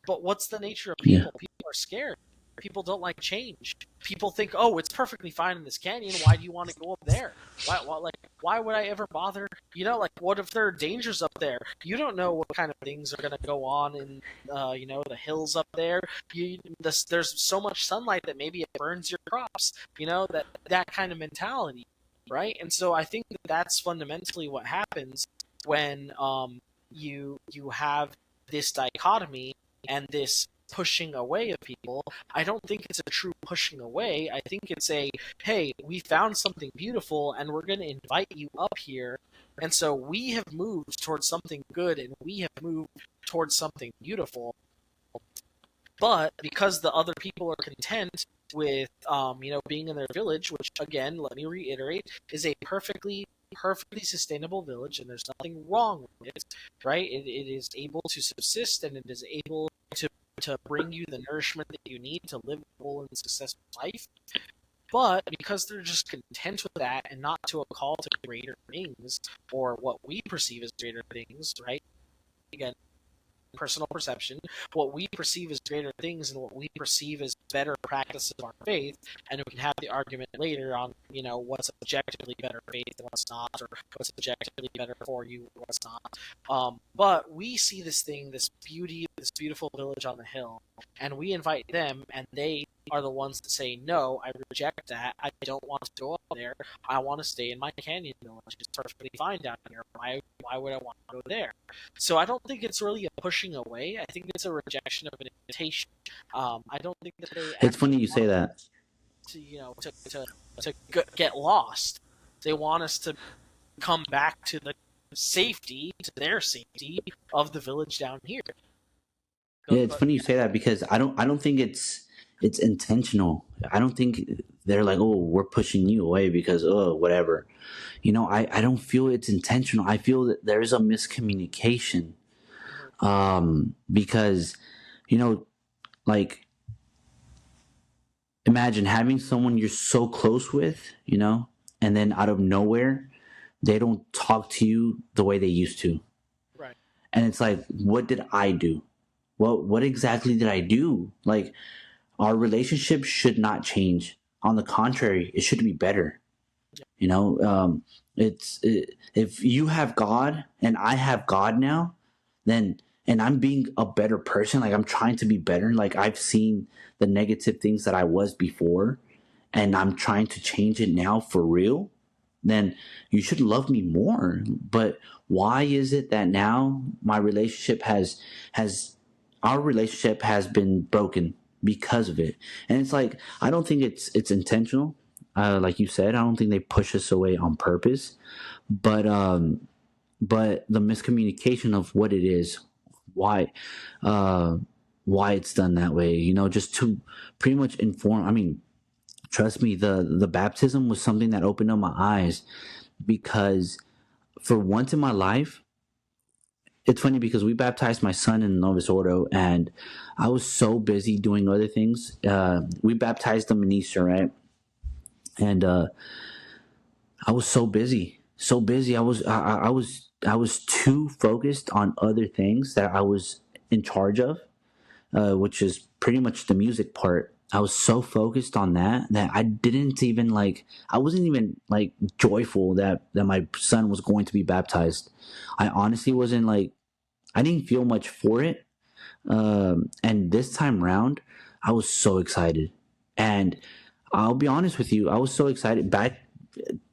But what's the nature of Yeah. people? People are scared. People don't like change. People think, "Oh, it's perfectly fine in this canyon. Why do you want to go up there? Why would I ever bother? Like, what if there are dangers up there? You don't know what kind of things are going to go on in, the hills up there. There's so much sunlight that maybe it burns your crops. That kind of mentality, right? And so I think that's fundamentally what happens when you have this dichotomy and this pushing away of people. I don't think it's a true pushing away. I think it's a, hey, we found something beautiful and we're going to invite you up here. And so we have moved towards something good and we have moved towards something beautiful. But because the other people are content with, being in their village, which again, let me reiterate, is a perfectly sustainable village, and there's nothing wrong with it, right? It is able to subsist, and it is able to bring you the nourishment that you need to live a full and successful life. But because they're just content with that and not to a call to greater things, or what we perceive as greater things, right? Again, personal perception, what we perceive as greater things and what we perceive as better practices of our faith, and we can have the argument later on, what's objectively better faith and what's not, or what's objectively better for you and what's not. But we see this beautiful village on the hill, and we invite them, and they are the ones that say, no, I reject that. I don't want to go up there. I want to stay in my canyon village. It's perfectly fine down here. Why would I want to go there? So I don't think it's really a pushing away. I think it's a rejection of an invitation. I don't think that they. It's funny you say that. To get lost. They want us to come back to their safety of the village down here. Yeah, it's funny you say that because I don't think it's intentional. I don't think they're like, oh, we're pushing you away because whatever. I don't feel it's intentional. I feel that there's a miscommunication. Because like imagine having someone you're so close with, and then out of nowhere they don't talk to you the way they used to. Right. And it's like, what did I do? What exactly did I do? Like, our relationship should not change. On the contrary, it should be better. If you have God and I have God now, then, and I'm being a better person, like I'm trying to be better. Like I've seen the negative things that I was before, and I'm trying to change it now for real. Then you should love me more. But why is it that now my relationship our relationship has been broken because of it? And it's like, I don't think it's intentional. Like you said, I don't think they push us away on purpose, but the miscommunication of what it is, why it's done that way, just to pretty much inform. I mean, trust me, the baptism was something that opened up my eyes, because for once in my life, it's funny because we baptized my son in Novus Ordo, and I was so busy doing other things. We baptized him in Easter, right? And I was so busy. I was too focused on other things that I was in charge of, which is pretty much the music part. I was so focused on that I didn't even I wasn't even joyful that my son was going to be baptized. I honestly wasn't I didn't feel much for it. And this time round, I was so excited. And I'll be honest with you, I was so excited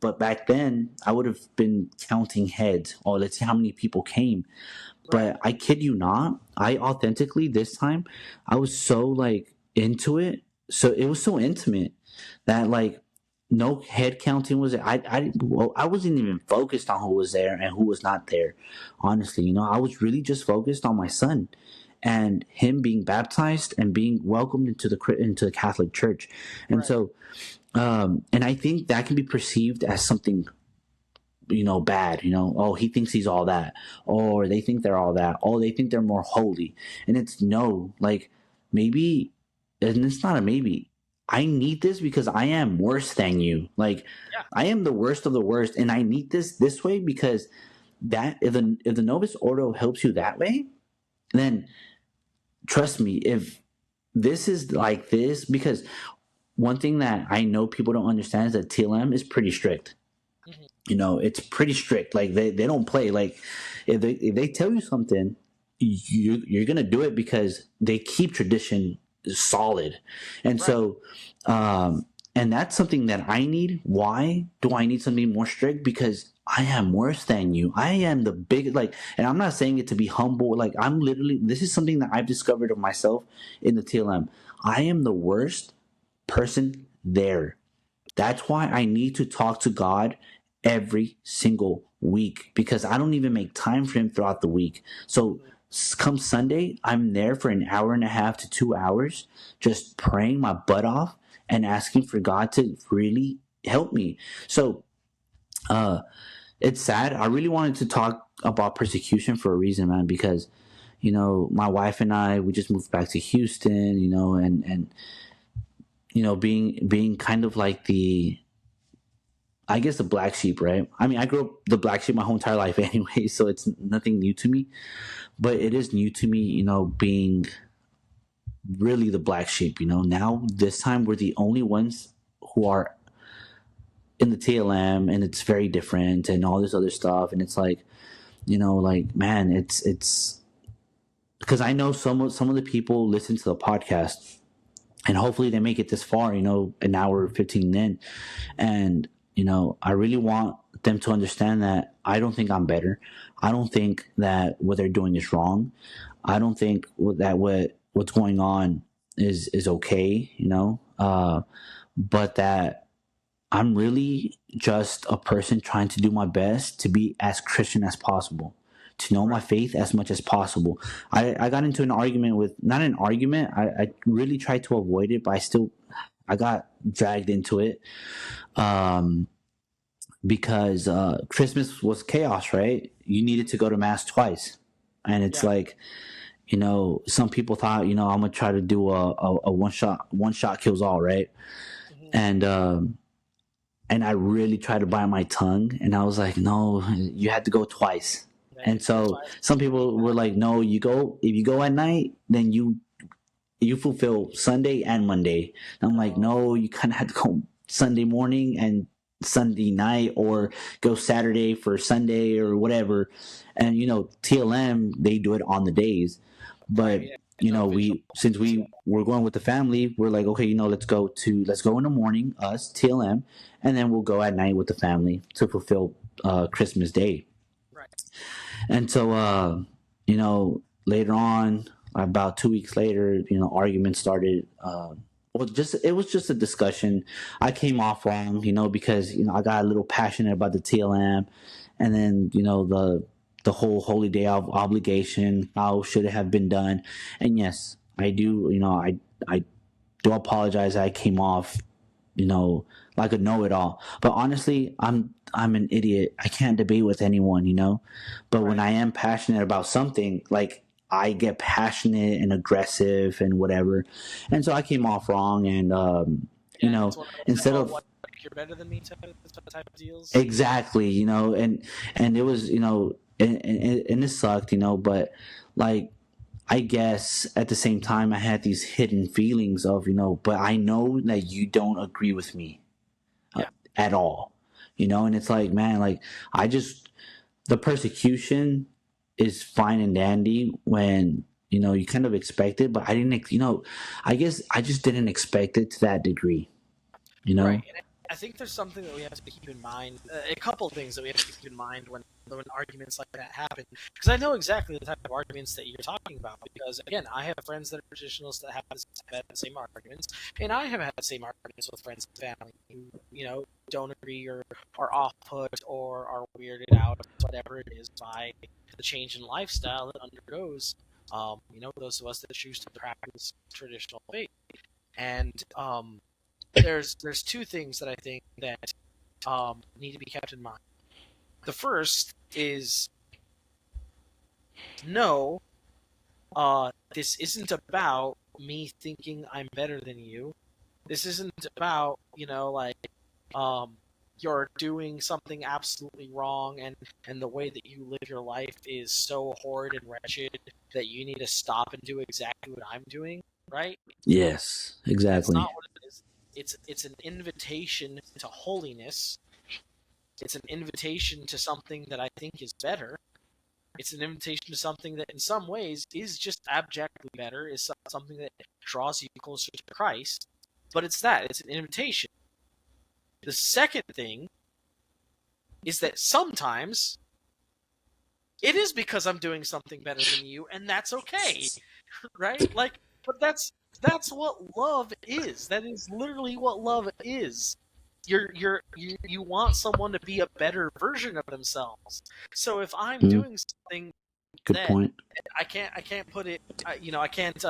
but back then I would have been counting heads. Oh, let's see how many people came. Right. But I kid you not, I authentically this time, I was so into it. So it was so intimate that no head counting was. I wasn't even focused on who was there and who was not there. Honestly, I was really just focused on my son, and him being baptized and being welcomed into the Catholic Church. And Right. so and I think that can be perceived as something, bad, oh, he thinks he's all that, or they think they're all that, oh, they think they're more holy. And it's no, like, maybe, and it's not a maybe, I need this because I am worse than you. Like, Yeah. I am the worst of the worst, and I need this way, because that, if the Novus Ordo helps you that way, then trust me, if this is like this, because one thing that I know people don't understand is that TLM is pretty strict. It's pretty strict. Like, they don't play. Like, if they tell you something, you're gonna do it, because they keep tradition solid. And Right. so and that's something that I need. Why do I need something more strict? Because I am worse than you. I am the big, like, and I'm not saying it to be humble. Like, I'm literally, this is something that I've discovered of myself in the TLM. I am the worst person there. That's why I need to talk to God every single week, because I don't even make time for him throughout the week. So come Sunday, I'm there for an hour and a half to 2 hours, just praying my butt off and asking for God to really help me. So it's sad. I really wanted to talk about persecution for a reason, man, because my wife and I, we just moved back to Houston, and being kind of like the black sheep, right? I mean, I grew up the black sheep my whole entire life anyway, so it's nothing new to me. But it is new to me, being really the black sheep. Now this time we're the only ones who are in the TLM, and it's very different, and all this other stuff. And it's like, like, man, it's because I know some of the people listen to the podcast, and hopefully they make it this far, an hour 15 in, and I really want them to understand that I don't think I'm better. I don't think that what they're doing is wrong. I don't think that what's going on is okay, but that I'm really just a person trying to do my best to be as Christian as possible, to know my faith as much as possible. I got into an argument not an argument. I really tried to avoid it, but I got dragged into it. Because Christmas was chaos, right? You needed to go to mass twice, and it's like, some people thought, I'm gonna try to do a one shot kills all, right? And I really tried to bite my tongue, and I was like, no, you had to go twice. And so some people were like, no, if you go at night, then you fulfill Sunday and Monday. And I'm like, no, you kind of had to go Sunday morning and Sunday night, or go Saturday for Sunday or whatever. And TLM, they do it on the days, but since we were going with the family, we're like, okay, let's go in the morning, us TLM, and then we'll go at night with the family to fulfill Christmas Day. Right. And so later on, about 2 weeks later, arguments started. It was just a discussion. I came off wrong, because I got a little passionate about the TLM, and then the whole holy day of obligation, how should it have been done. And yes, I do. I do apologize. I came off, like a know-it-all. But honestly, I'm an idiot. I can't debate with anyone, But when I am passionate about something, like, I get passionate and aggressive and whatever. And so I came off wrong, and instead of you're better than me type of deals. Exactly, and it was, and it sucked, but like, I guess at the same time I had these hidden feelings of, but I know that you don't agree with me at all, and it's like, man, like, the persecution is fine and dandy when you kind of expect it, but I didn't, I guess I just didn't expect it to that degree, Right. And I think there's something that we have to keep in mind, a couple of things that we have to keep in mind when arguments like that happen, because I know exactly the type of arguments that you're talking about, because again, I have friends that are traditionalists that have the same arguments, and I have had the same arguments with friends and family who don't agree, or are off put, or are weirded out, whatever it is, by the change in lifestyle it undergoes. those of us that choose to practice traditional faith. And there's two things that I think that need to be kept in mind. The first is no, this isn't about me thinking I'm better than you. This isn't about, you're doing something absolutely wrong and the way that you live your life is so horrid and wretched that you need to stop and do exactly what I'm doing, right? Yes, That's exactly. not what it is. It's an invitation to holiness. It's an invitation to something that I think is better. It's an invitation to something that in some ways is just abjectly better, is something that draws you closer to Christ. But it's an invitation. The second thing is that sometimes it is because I'm doing something better than you, and that's okay, right? But that's what love is. That is literally what love is. You want someone to be a better version of themselves. So if I'm doing something Good that point. I can't put it, I can't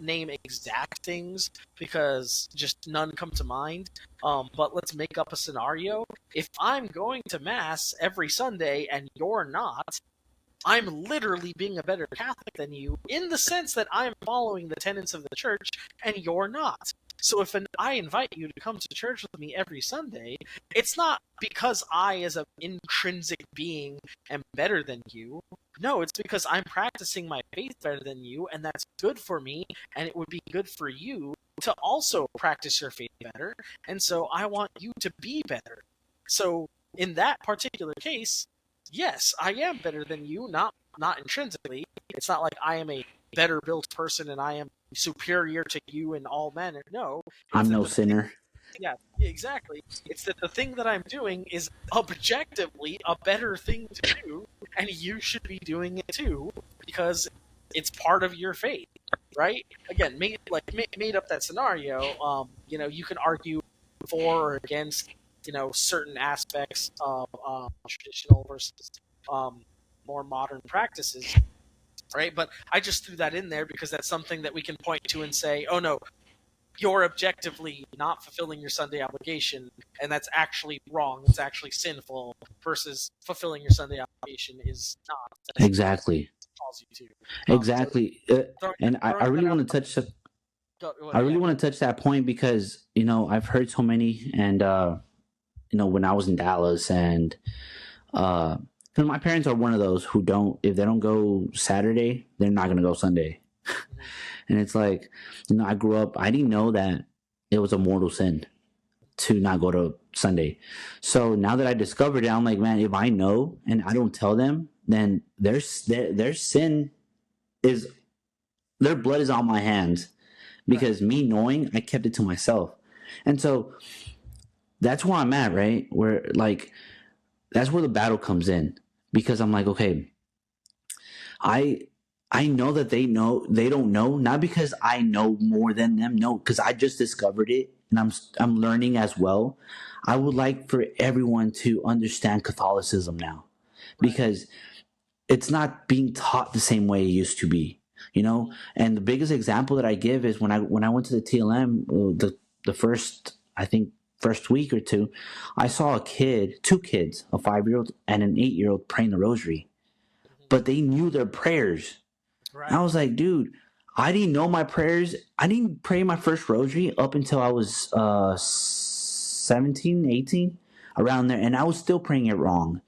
name exact things because just none come to mind. But let's make up a scenario. If I'm going to mass every Sunday and you're not, I'm literally being a better Catholic than you in the sense that I'm following the tenets of the church and you're not. So if I invite you to come to church with me every Sunday, it's not because I, as an intrinsic being, am better than you. No, it's because I'm practicing my faith better than you, and that's good for me, and it would be good for you to also practice your faith better, and so I want you to be better. So in that particular case, yes, I am better than you, not intrinsically. It's not like I am a better built person and I am superior to you in all manner. No, it's I'm that no the thing, sinner. yeah, exactly. It's that the thing that I'm doing is objectively a better thing to do, and you should be doing it too because it's part of your faith, right? Again, made up that scenario. You can argue for or against, certain aspects of traditional versus more modern practices, right? But I just threw that in there because that's something that we can point to and say, oh no, you're objectively not fulfilling your Sunday obligation, and that's actually wrong. It's actually sinful. Versus fulfilling your Sunday obligation is not as Christ Exactly. calls you to. So Exactly. And I throwing that really out. want to touch. I Yeah, really want to touch that point because I've heard so many, and when I was in Dallas, and uh, 'cause my parents are one of those who don't. If they don't go Saturday, they're not gonna go Sunday. mhm, And it's like, I grew up. I didn't know that it was a mortal sin to not go to Sunday. So now that I discovered it, I'm like, man, if I know and I don't tell them, then their sin is their blood is on my hands because right, me knowing I kept it to myself. And so that's where I'm at, right? Where like that's where the battle comes in because I'm like, okay, I I know that they don't know, not because I know more than them, no, because I just discovered it and I'm learning as well. I would like for everyone to understand Catholicism now right. because it's not being taught the same way it used to be, Mhm, And the biggest example that I give is when I went to the TLM, the first, I think, first week or two, I saw two kids, a 5-year-old and an 8-year-old praying the rosary, mhm, but they knew their prayers. I right, was like, dude, I didn't know my prayers. I didn't pray my first rosary up until I was 17, 18, around there, and I was still praying it wrong.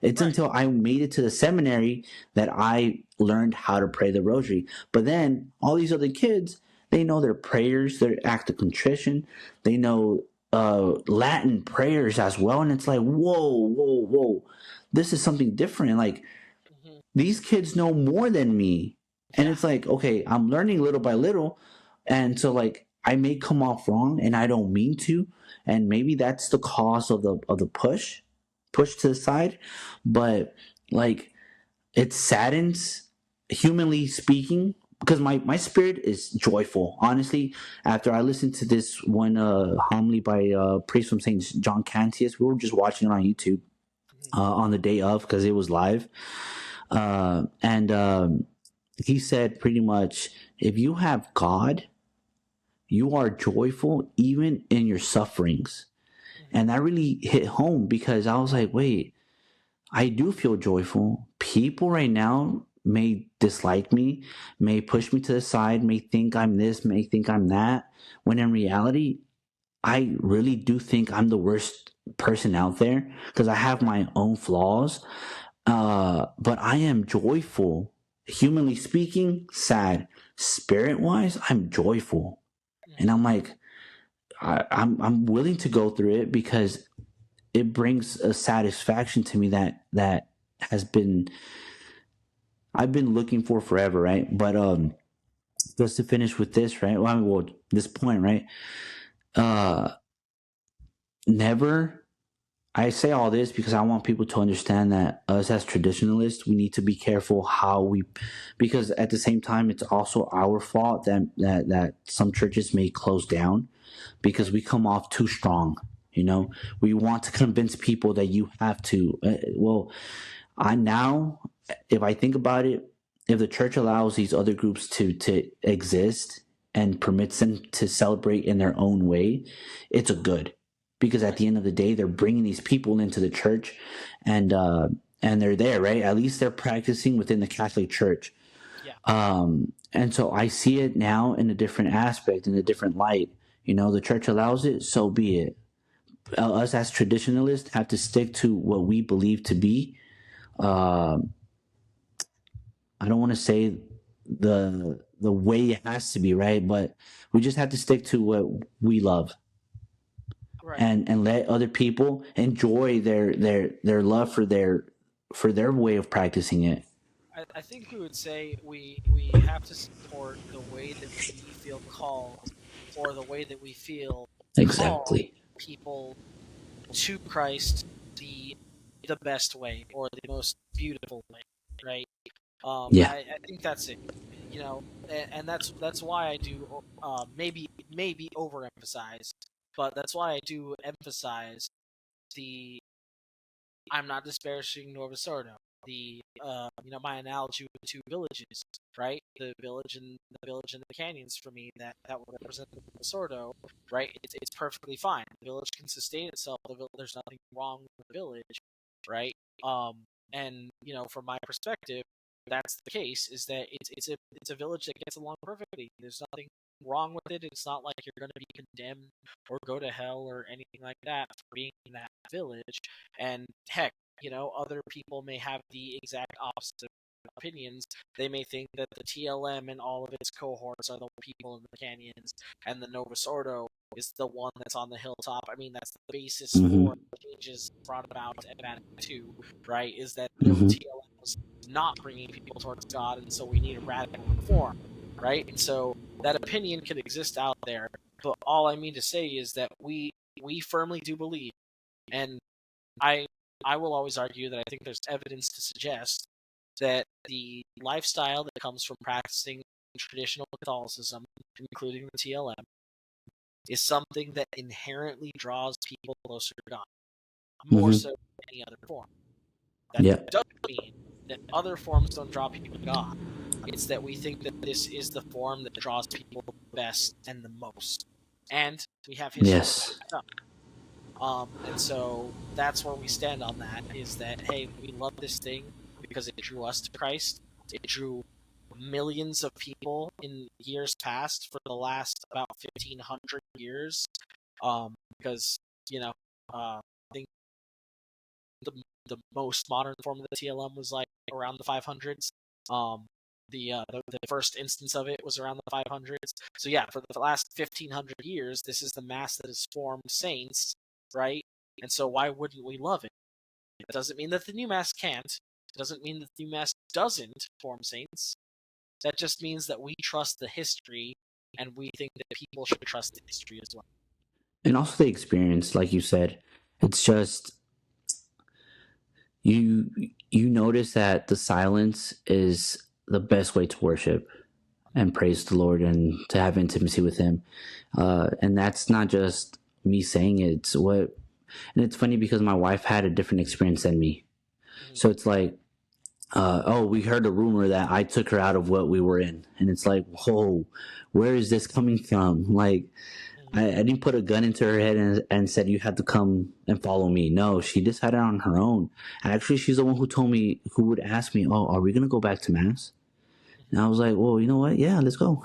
It's right, until I made it to the seminary that I learned how to pray the rosary. But then all these other kids, they know their prayers, their act of contrition, they know Latin prayers as well. And it's like, whoa, whoa, whoa. This is something different. Like, mhm, these kids know more than me. And yeah, it's like, okay, I'm learning little by little. And so like I may come off wrong and I don't mean to. And maybe that's the cause of the push to the side. But like it saddens, humanly speaking, because my spirit is joyful. Honestly, after I listened to this one homily by priest from St. John Cantius, we were just watching it on YouTube mhm, on the day of because it was live. And he said pretty much, if you have God, you are joyful even in your sufferings. And that really hit home because I was like, wait, I do feel joyful. People right now may dislike me, may push me to the side, may think I'm this, may think I'm that, when in reality, I really do think I'm the worst person out there because I have my own flaws. But I am joyful. Humanly speaking, sad. Spirit wise, I'm joyful. And I'm like, I'm willing to go through it because it brings a satisfaction to me that has been I've been looking for forever, right? But just to finish with this, right? Well, this point, right? Uh, never. I say all this because I want people to understand that us as traditionalists, we need to be careful how we, because at the same time, it's also our fault that some churches may close down because we come off too strong. You know, we want to convince people that you have to. If I think about it, if the church allows these other groups to exist and permits them to celebrate in their own way, it's a good. Because at the end of the day, they're bringing these people into the church, and they're there, right? At least they're practicing within the Catholic Church. Yeah. And so I see it now in a different aspect, in a different light. You know, the church allows it, so be it. Us as traditionalists have to stick to what we believe to be. I don't want to say the way it has to be, right? But we just have to stick to what we love. Right. And let other people enjoy their love for their way of practicing it. I think we would say we have to support the way that we feel called, or the way that we feel called Exactly. people to Christ the best way, or the most beautiful way, right? Yeah. I think that's it, you know, and that's why I do maybe overemphasize, but that's why I do emphasize the I'm not disparaging Nova Sordo. The my analogy with the two villages, right? The village and the canyons for me that would represent Nova Sordo, right? It's perfectly fine. The village can sustain itself. There's nothing wrong with the village, right? And from my perspective, that's the case. Is that it's a village that gets along perfectly. There's nothing wrong with it. It's not like you're going to be condemned or go to hell or anything like that for being in that village. And heck, other people may have the exact opposite opinions. They may think that the TLM and all of its cohorts are the people in the canyons, and the Nova Sordo is the one that's on the hilltop. I mean, that's the basis for changes brought about at EP2, right? Is that the TLM was not bringing people towards God, and so we need a radical reform, right? And so that opinion can exist out there, but all I mean to say is that we firmly do believe, and I will always argue that I think there's evidence to suggest that the lifestyle that comes from practicing traditional Catholicism, including the TLM, is something that inherently draws people closer to God, more so than any other form. That doesn't mean that other forms don't draw people to God. It's that we think that this is the form that draws people the best and the most. And we have history to back that up. And so that's where we stand on that, is that, hey, we love this thing because it drew us to Christ. It drew millions of people in years past for the last about 1,500 years. Because, I think the most modern form of the TLM was like around the 500s. The first instance of it was around the 500s. So yeah, for the last 1,500 years, this is the mass that has formed saints, right? And so why wouldn't we love it? It doesn't mean that the new mass can't. It doesn't mean that the new mass doesn't form saints. That just means that we trust the history, and we think that people should trust the history as well. And also the experience, like you said, it's just you notice that the silence is the best way to worship and praise the Lord and to have intimacy with Him. And that's not just me saying it. And it's funny because my wife had a different experience than me. So it's like, we heard a rumor that I took her out of what we were in. And it's like, whoa, where is this coming from? Like, I didn't put a gun into her head and said, you have to come and follow me. No, she decided on her own. Actually, she's the one who told me, who would ask me, oh, are we going to go back to Mass? And I was like, well, you know what? Yeah, let's go.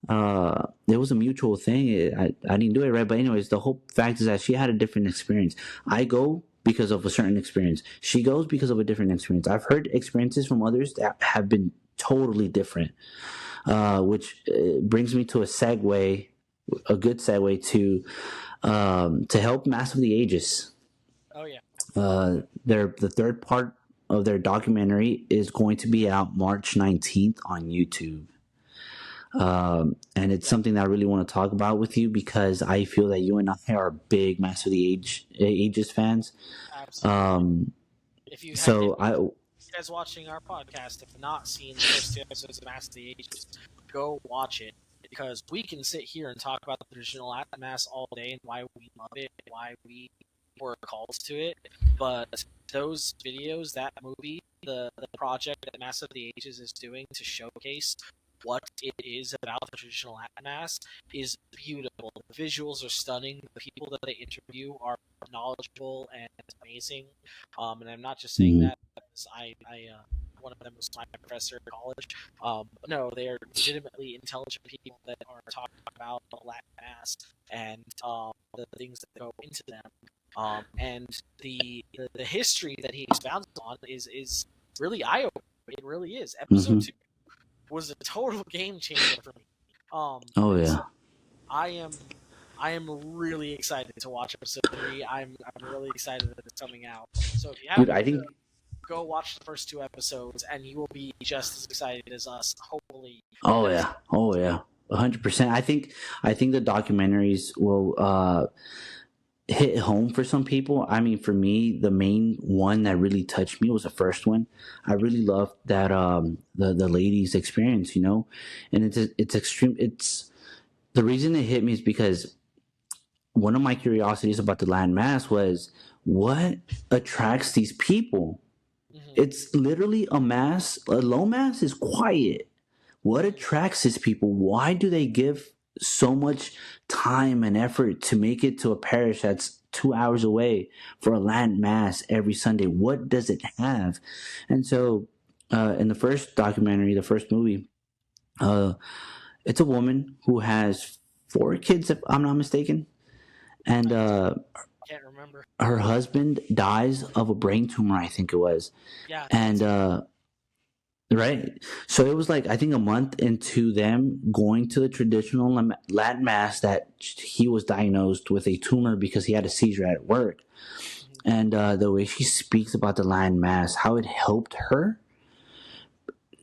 It was a mutual thing. I didn't do it right. But anyways, the whole fact is that she had a different experience. I go because of a certain experience. She goes because of a different experience. I've heard experiences from others that have been totally different, which brings me to a good segue to help Mass of the Ages. Oh yeah. The third part of their documentary is going to be out March 19th on YouTube. And it's something that I really want to talk about with you because I feel that you and I are big Mass of the Ages fans. Absolutely. If you guys watching our podcast have not seen the first 2 episodes of Mass of the Ages, go watch it, because we can sit here and talk about the traditional Latin Mass all day and why we love it, why we were calls to it, but those videos, that movie, the project that Mass of the Ages is doing to showcase what it is about the traditional Latin Mass is beautiful. The visuals are stunning. The people that they interview are knowledgeable and amazing. And I'm not just saying that because one of them was my professor at college. No, they are legitimately intelligent people that are talking about the Latin Mass and the things that go into them. And the history that he expounds on is really eye-opening. It really is. Episode 2 was a total game changer for me. Oh yeah. So I am really excited to watch episode 3. I'm really excited that it's coming out. So if you haven't, go watch the first 2 episodes, and you will be just as excited as us. Hopefully. Oh yeah. 100%. I think the documentaries will hit home for some people. I mean, for me, the main one that really touched me was the first one. I really loved that the lady's experience, and it's extreme. It's the reason it hit me is because one of my curiosities about the Latin Mass was what attracts these people. It's literally a mass. A low mass is quiet. What attracts these people? Why do they give so much time and effort to make it to a parish that's 2 hours away for a Latin Mass every Sunday? What does it have? And so in the first documentary, the first movie, it's a woman who has 4 kids, if I'm not mistaken. And can't remember. Her husband dies of a brain tumor, I think it was. Yeah. And right. So it was like, I think a month into them going to the traditional Latin Mass that he was diagnosed with a tumor because he had a seizure at work. And the way she speaks about the Latin Mass, how it helped her,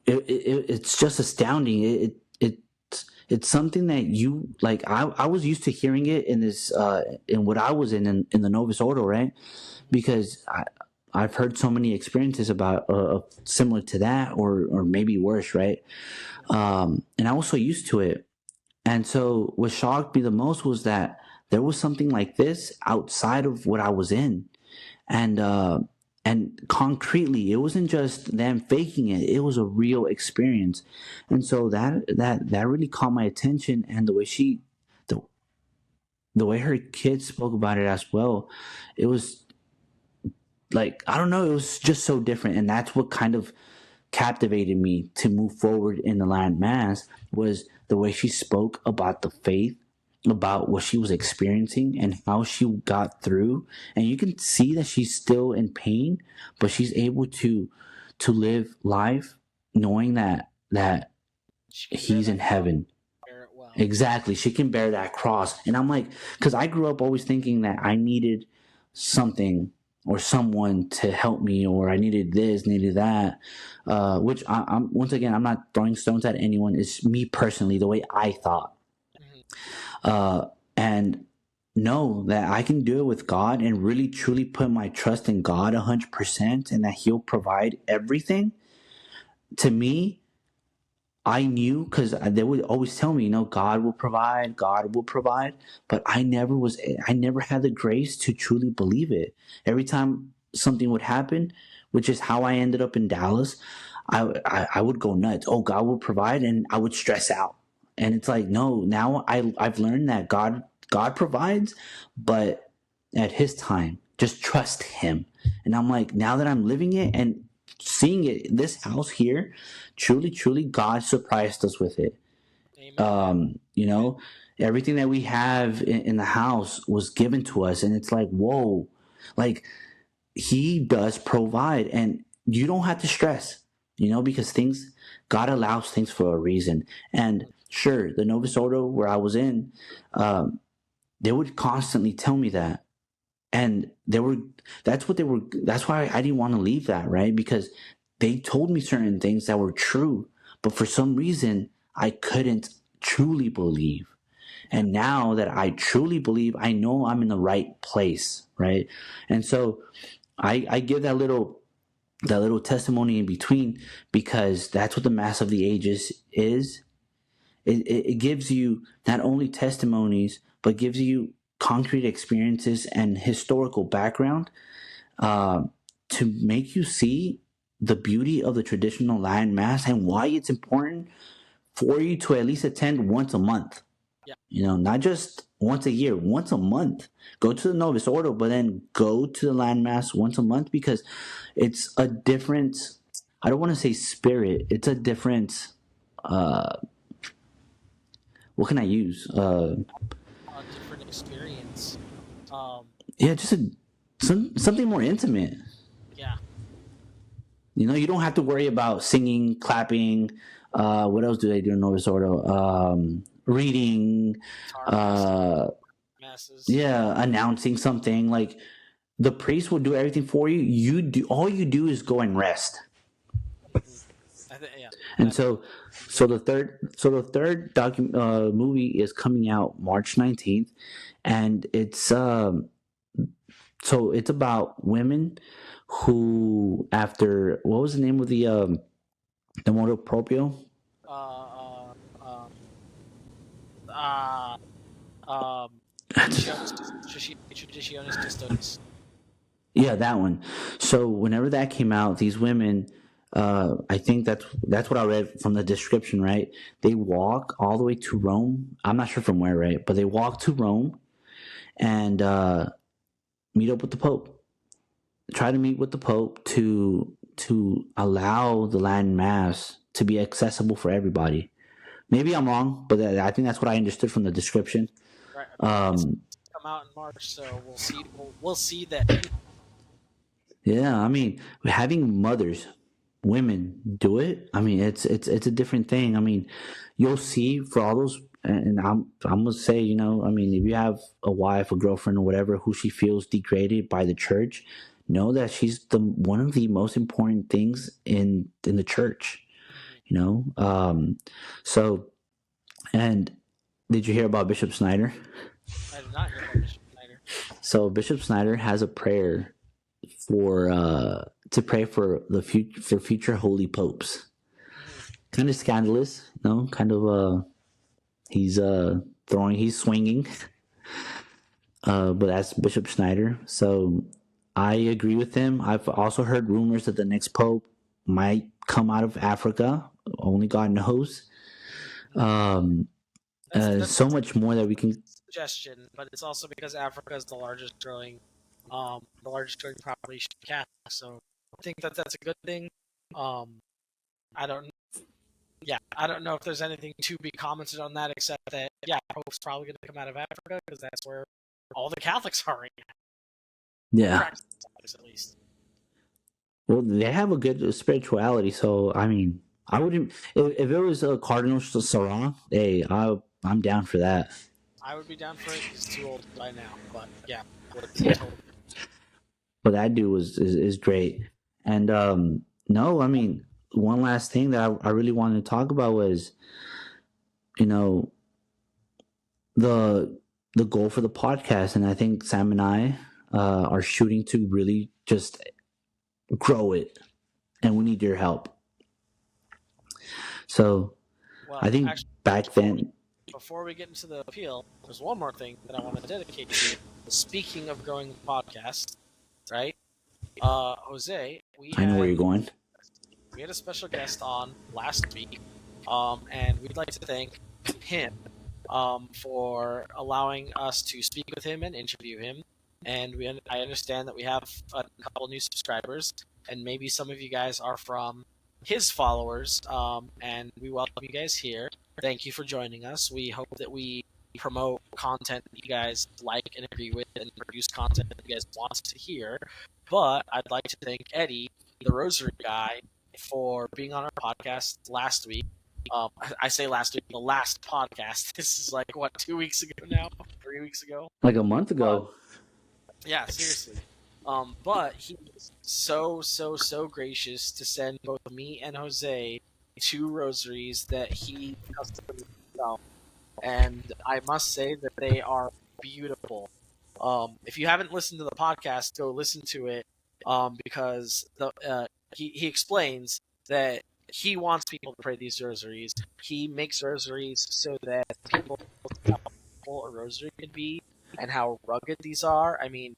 it's just astounding. It's something that you like. I was used to hearing it in this in what I was in the Novus Ordo, right? Because I've heard so many experiences about similar to that, or maybe worse, right? And I was so used to it. And so what shocked me the most was that there was something like this outside of what I was in, and concretely, it wasn't just them faking it; it was a real experience. And so that really caught my attention, and the way her kids spoke about it as well, it was like, I don't know, it was just so different. And that's what kind of captivated me to move forward in the Latin Mass, was the way she spoke about the faith, about what she was experiencing and how she got through. And you can see that she's still in pain, but she's able to live life knowing that he's in heaven. Well. Exactly. She can bear that cross. And I'm like, because I grew up always thinking that I needed something or someone to help me, or I needed this, needed that, which I'm once again, I'm not throwing stones at anyone. It's me personally, the way I thought. And know that I can do it with God and really truly put my trust in God 100%, and that He'll provide everything. To me, I knew, because they would always tell me, God will provide, but I never had the grace to truly believe it. Every time something would happen, which is how I ended up in Dallas, I would go nuts. Oh, God will provide, and I would stress out. And it's like, no, now I've learned that God provides, but at His time, just trust Him. And I'm like, now that I'm living it and seeing it, this house here, truly, God surprised us with it. Amen. You know, everything that we have in the house was given to us, and it's like, whoa, like He does provide, and you don't have to stress, because God allows things for a reason. And sure, the Novus Ordo where I was in, they would constantly tell me that, and that's why I didn't want to leave that, right? Because they told me certain things that were true, but for some reason I couldn't truly believe. And now that I truly believe, I know I'm in the right place, right? And so I give that little testimony in between, because that's what the Mass of the Ages is. It gives you not only testimonies, but gives you concrete experiences and historical background, to make you see the beauty of the traditional Latin Mass and why it's important for you to at least attend once a month. Yeah. Not just once a year, once a month. Go to the Novus Ordo, but then go to the Latin Mass once a month, because it's a different, I don't want to say spirit, it's a different, what can I use? A different experience. Yeah, just something more intimate. Yeah. You don't have to worry about singing, clapping. What else do they do in Novus Ordo? Reading. Masses. Yeah, announcing something. Like, the priest will do everything for you. All you do is go and rest. Yeah. And so the third movie is coming out March 19th, and it's it's about women who, after, what was the name of the modo proprio? Traditionis Custodes. Yeah, that one. So whenever that came out, these women, I think that's what I read from the description, right? They walk all the way to Rome. I'm not sure from where, right? But they walk to Rome and meet up with the Pope. Try to meet with the Pope to allow the Latin Mass to be accessible for everybody. Maybe I'm wrong, but I think that's what I understood from the description. Right. It's come out in March, so we'll see. We'll see that. Yeah, I mean, having mothers, women do it. I mean, it's a different thing. I mean, you'll see for all those, and I'm gonna say, I mean, if you have a wife, a girlfriend, or whatever, who she feels degraded by the church, know that she's one of the most important things in the church. So, and did you hear about Bishop Snyder? I did not hear about Bishop Snyder. So Bishop Snyder has a prayer to pray for future holy popes. Kind of scandalous, kind of he's swinging. But that's Bishop Snyder. So I agree with him. I've also heard rumors that the next pope might come out of Africa. Only God knows. That's so much more that we can suggestion, but it's also because Africa is the largest growing population of Catholics. So I think that's a good thing. I don't know if there's anything to be commented on that, except that Pope's probably going to come out of Africa because that's where all the Catholics are right now. Yeah. At least. Well, they have a good spirituality, so I mean, I wouldn't. If it was a Cardinal Sarah, hey, I'm down for that. I would be down for it. He's too old by now, but yeah. But that dude is great. And no, I mean, one last thing that I really wanted to talk about was, the goal for the podcast, and I think Sam and I are shooting to really just grow it, and we need your help. So, I think back then. Before we get into the appeal, there's one more thing that I want to dedicate to you. Speaking of growing the podcast, right? Jose, I know where you're going. we had a special guest on last week, and we'd like to thank him for allowing us to speak with him and interview him. And I understand that we have a couple new subscribers, and maybe some of you guys are from his followers, and we welcome you guys here. Thank you for joining us. We hope that we promote content that you guys like and agree with and produce content that you guys want to hear. But I'd like to thank Eddie, the Rosary guy, for being on our podcast last week. I say last week, the last podcast. This is like, what, 2 weeks ago now? 3 weeks ago? Like a month ago. Yeah, seriously. But he was so gracious to send both me and Jose 2 rosaries that he customized himself. And I must say that they are beautiful. If you haven't listened to the podcast, go listen to it, because he explains that he wants people to pray these rosaries. He makes rosaries so that people know how powerful a rosary can be and how rugged these are. I mean,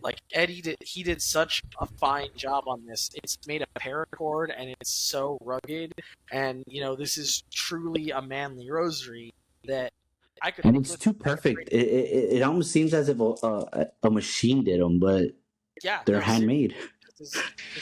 like Eddie did such a fine job on this. It's made of paracord and it's so rugged. And this is truly a manly rosary that I could. And it's too perfect. It almost seems as if a machine did them, but Yeah, they're no, handmade. This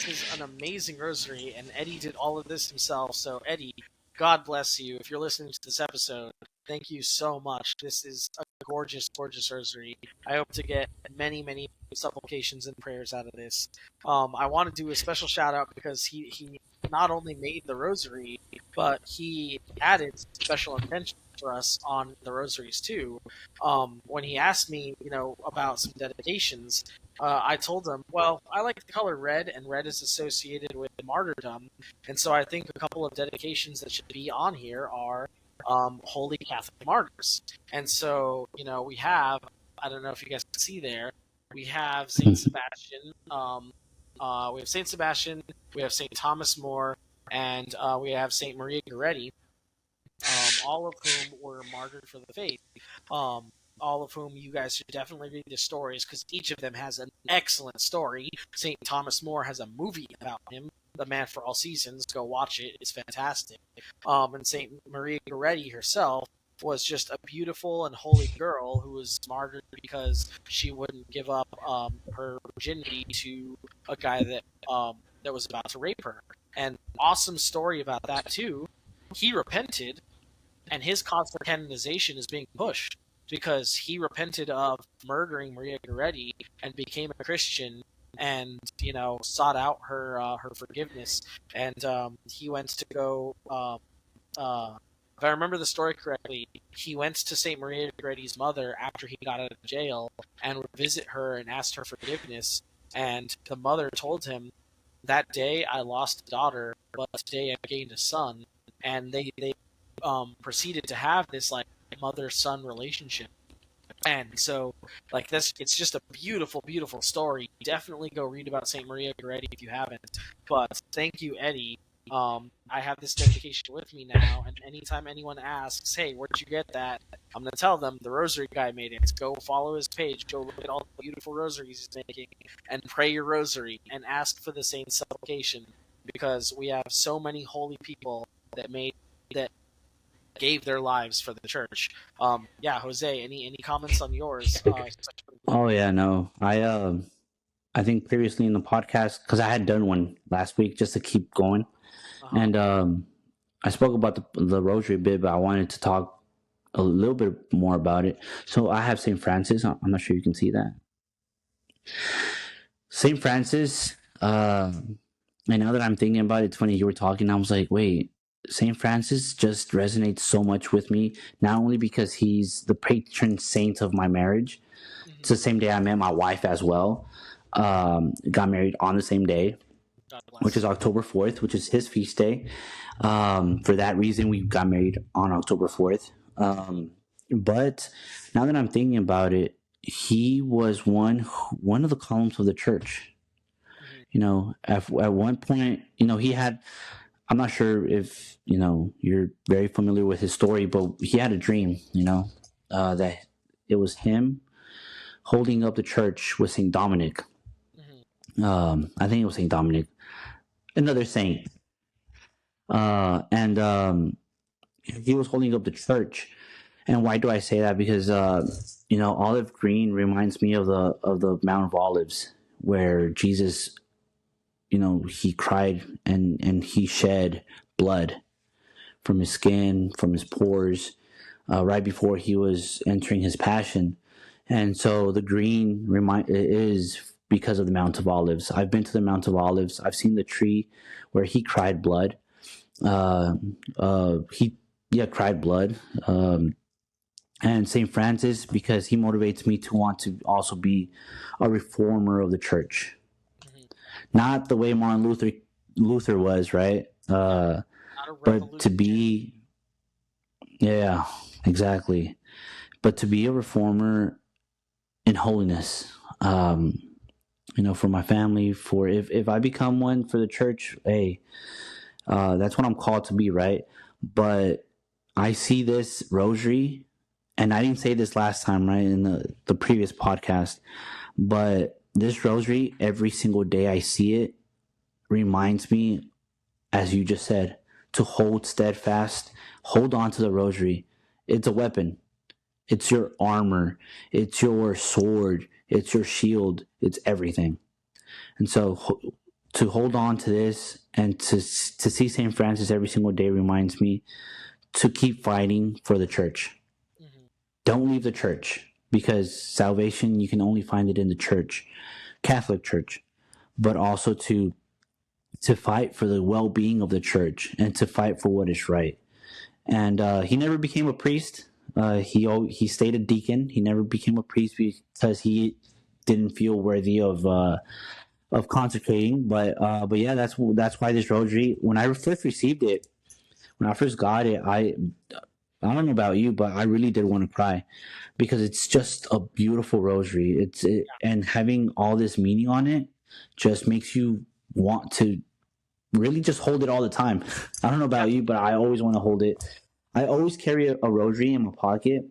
is an amazing rosary, and Eddie did all of this himself. So Eddie, God bless you. If you're listening to this episode, thank you so much. This is a gorgeous, gorgeous rosary. I hope to get many, many supplications and prayers out of this. I want to do a special shout out because he not only made the rosary, but he added special intentions for us on the rosaries too. When he asked me, about some dedications, I told him, well, I like the color red, and red is associated with martyrdom, and so I think a couple of dedications that should be on here are Holy Catholic Martyrs. And so, we have, I don't know if you guys can see there, we have Saint Sebastian, we have Saint Sebastian, we have Saint Thomas More, and we have Saint Maria Goretti, all of whom were martyred for the faith. All of whom you guys should definitely read the stories, because each of them has an excellent story. St. Thomas More has a movie about him, The Man for All Seasons. Go watch it. It's fantastic. And St. Maria Goretti herself was just a beautiful and holy girl who was martyred because she wouldn't give up her virginity to a guy that was about to rape her. And awesome story about that, too. He repented, and his constant canonization is being pushed, because he repented of murdering Maria Goretti and became a Christian, and sought out her forgiveness. And he went to go. If I remember the story correctly, he went to Saint Maria Goretti's mother after he got out of jail and would visit her and asked her forgiveness. And the mother told him, "That day I lost a daughter, but today I gained a son." And they proceeded to have this mother-son relationship. And so, this, it's just a beautiful, beautiful story. Definitely go read about St. Maria Goretti if you haven't. But thank you, Eddie. I have this dedication with me now, and anytime anyone asks, "Hey, where'd you get that?" I'm going to tell them the rosary guy made it. Go follow his page, go look at all the beautiful rosaries he's making, and pray your rosary, and ask for the saint's supplication, because we have so many holy people that gave their lives for the church. Yeah, Jose, any comments on yours? Oh yeah, no. I think previously in the podcast, because I had done one last week just to keep going, and I spoke about the rosary a bit, but I wanted to talk a little bit more about it. So I have Saint Francis. I'm not sure you can see that. Saint Francis. And now that I'm thinking about it, it's funny you were talking. I was like, wait. St. Francis just resonates so much with me, not only because he's the patron saint of my marriage. Mm-hmm. It's the same day I met my wife as well. Got married on the same day, which is October 4th, which is his feast day. For that reason, we got married on October 4th. But now that I'm thinking about it, he was one of the columns of the church. Mm-hmm. At one point, he had... I'm not sure if, you're very familiar with his story, but he had a dream, that it was him holding up the church with St. Dominic. Mm-hmm. I think it was Saint Dominic, another saint, and he was holding up the church. And why do I say that? Because olive green reminds me of the Mount of Olives, where Jesus, he cried and he shed blood from his skin, from his pores, right before he was entering his passion. And so the green is because of the Mount of Olives. I've been to the Mount of Olives. I've seen the tree where he cried blood. He cried blood. And St. Francis, because he motivates me to want to also be a reformer of the church. Mm-hmm. Not the way Martin Luther was, right? But to be, yeah, exactly. But to be a reformer in holiness, for my family, for if I become one for the church, hey, that's what I'm called to be, right? But I see this rosary, and I didn't say this last time, right, in the previous podcast, but this rosary, every single day I see it, reminds me, as you just said, to hold steadfast, hold on to the rosary. It's a weapon. It's your armor. It's your sword. It's your shield. It's everything. And so to hold on to this and to see St. Francis every single day reminds me to keep fighting for the church. Mm-hmm. Don't leave the church, because salvation, you can only find it in the church, Catholic Church, but also to fight for the well-being of the church and to fight for what is right. And he never became a priest. He stayed a deacon. He never became a priest because he didn't feel worthy of consecrating. But yeah, that's why this rosary, when I first received it, when I first got it, I don't know about you, but I really did want to cry, because it's just a beautiful rosary. And having all this meaning on it just makes you want to really just hold it all the time. I don't know about you, but I always want to hold it. I always carry a rosary in my pocket,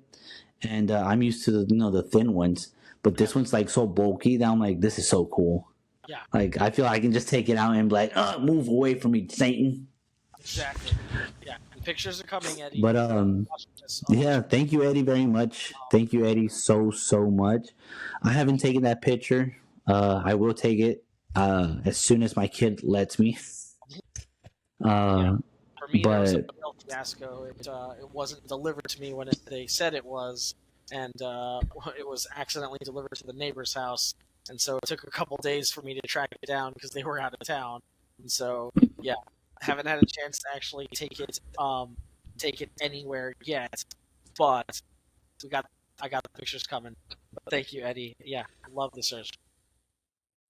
and I'm used to the thin ones, but this one's like so bulky that I'm like, this is so cool. Yeah. Like, I feel I can just take it out and be like, move away from me, Satan. Exactly. Yeah. And pictures are coming, Eddie. But yeah, thank you, Eddie, very much. Thank you, Eddie, so much. I haven't taken that picture. I will take it as soon as my kid lets me. For me, it was a real fiasco. It wasn't delivered to me when they said it was, and it was accidentally delivered to the neighbor's house, and so it took a couple days for me to track it down because they were out of town. And so, yeah, I haven't had a chance to actually take it anywhere yet, but I got the pictures coming. But thank you, Eddie. Yeah, I love the search.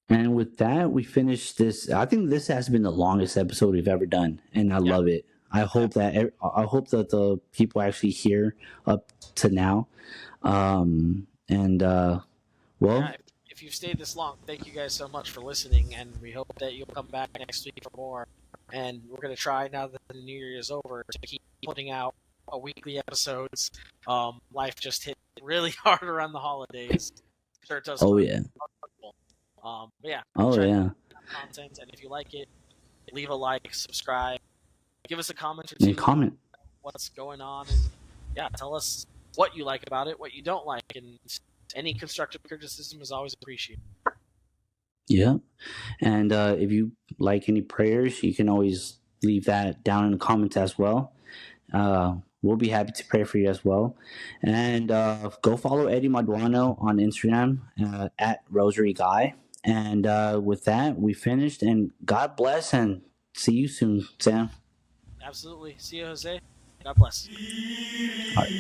And with that, we finished this. I think this has been the longest episode we've ever done, and I love it. I hope that the people actually hear up to now. If you've stayed this long, thank you guys so much for listening, and we hope that you'll come back next week for more. And we're gonna try, now that the new year is over, to keep putting out weekly episodes. Life just hit really hard around the holidays. Sure, it does. Oh yeah. Yeah. Oh yeah. Content, and if you like it, leave a like, subscribe, give us a comment or two. And comment what's going on, and yeah, tell us what you like about it, what you don't like, and any constructive criticism is always appreciated. Yeah, and if you like any prayers, you can always leave that down in the comments as well. We'll be happy to pray for you as well. And go follow Eddie Maduano on Instagram at Rosary Guy. And with that, we finished. And God bless, and see you soon, Sam. Absolutely. See you, Jose. God bless. All right.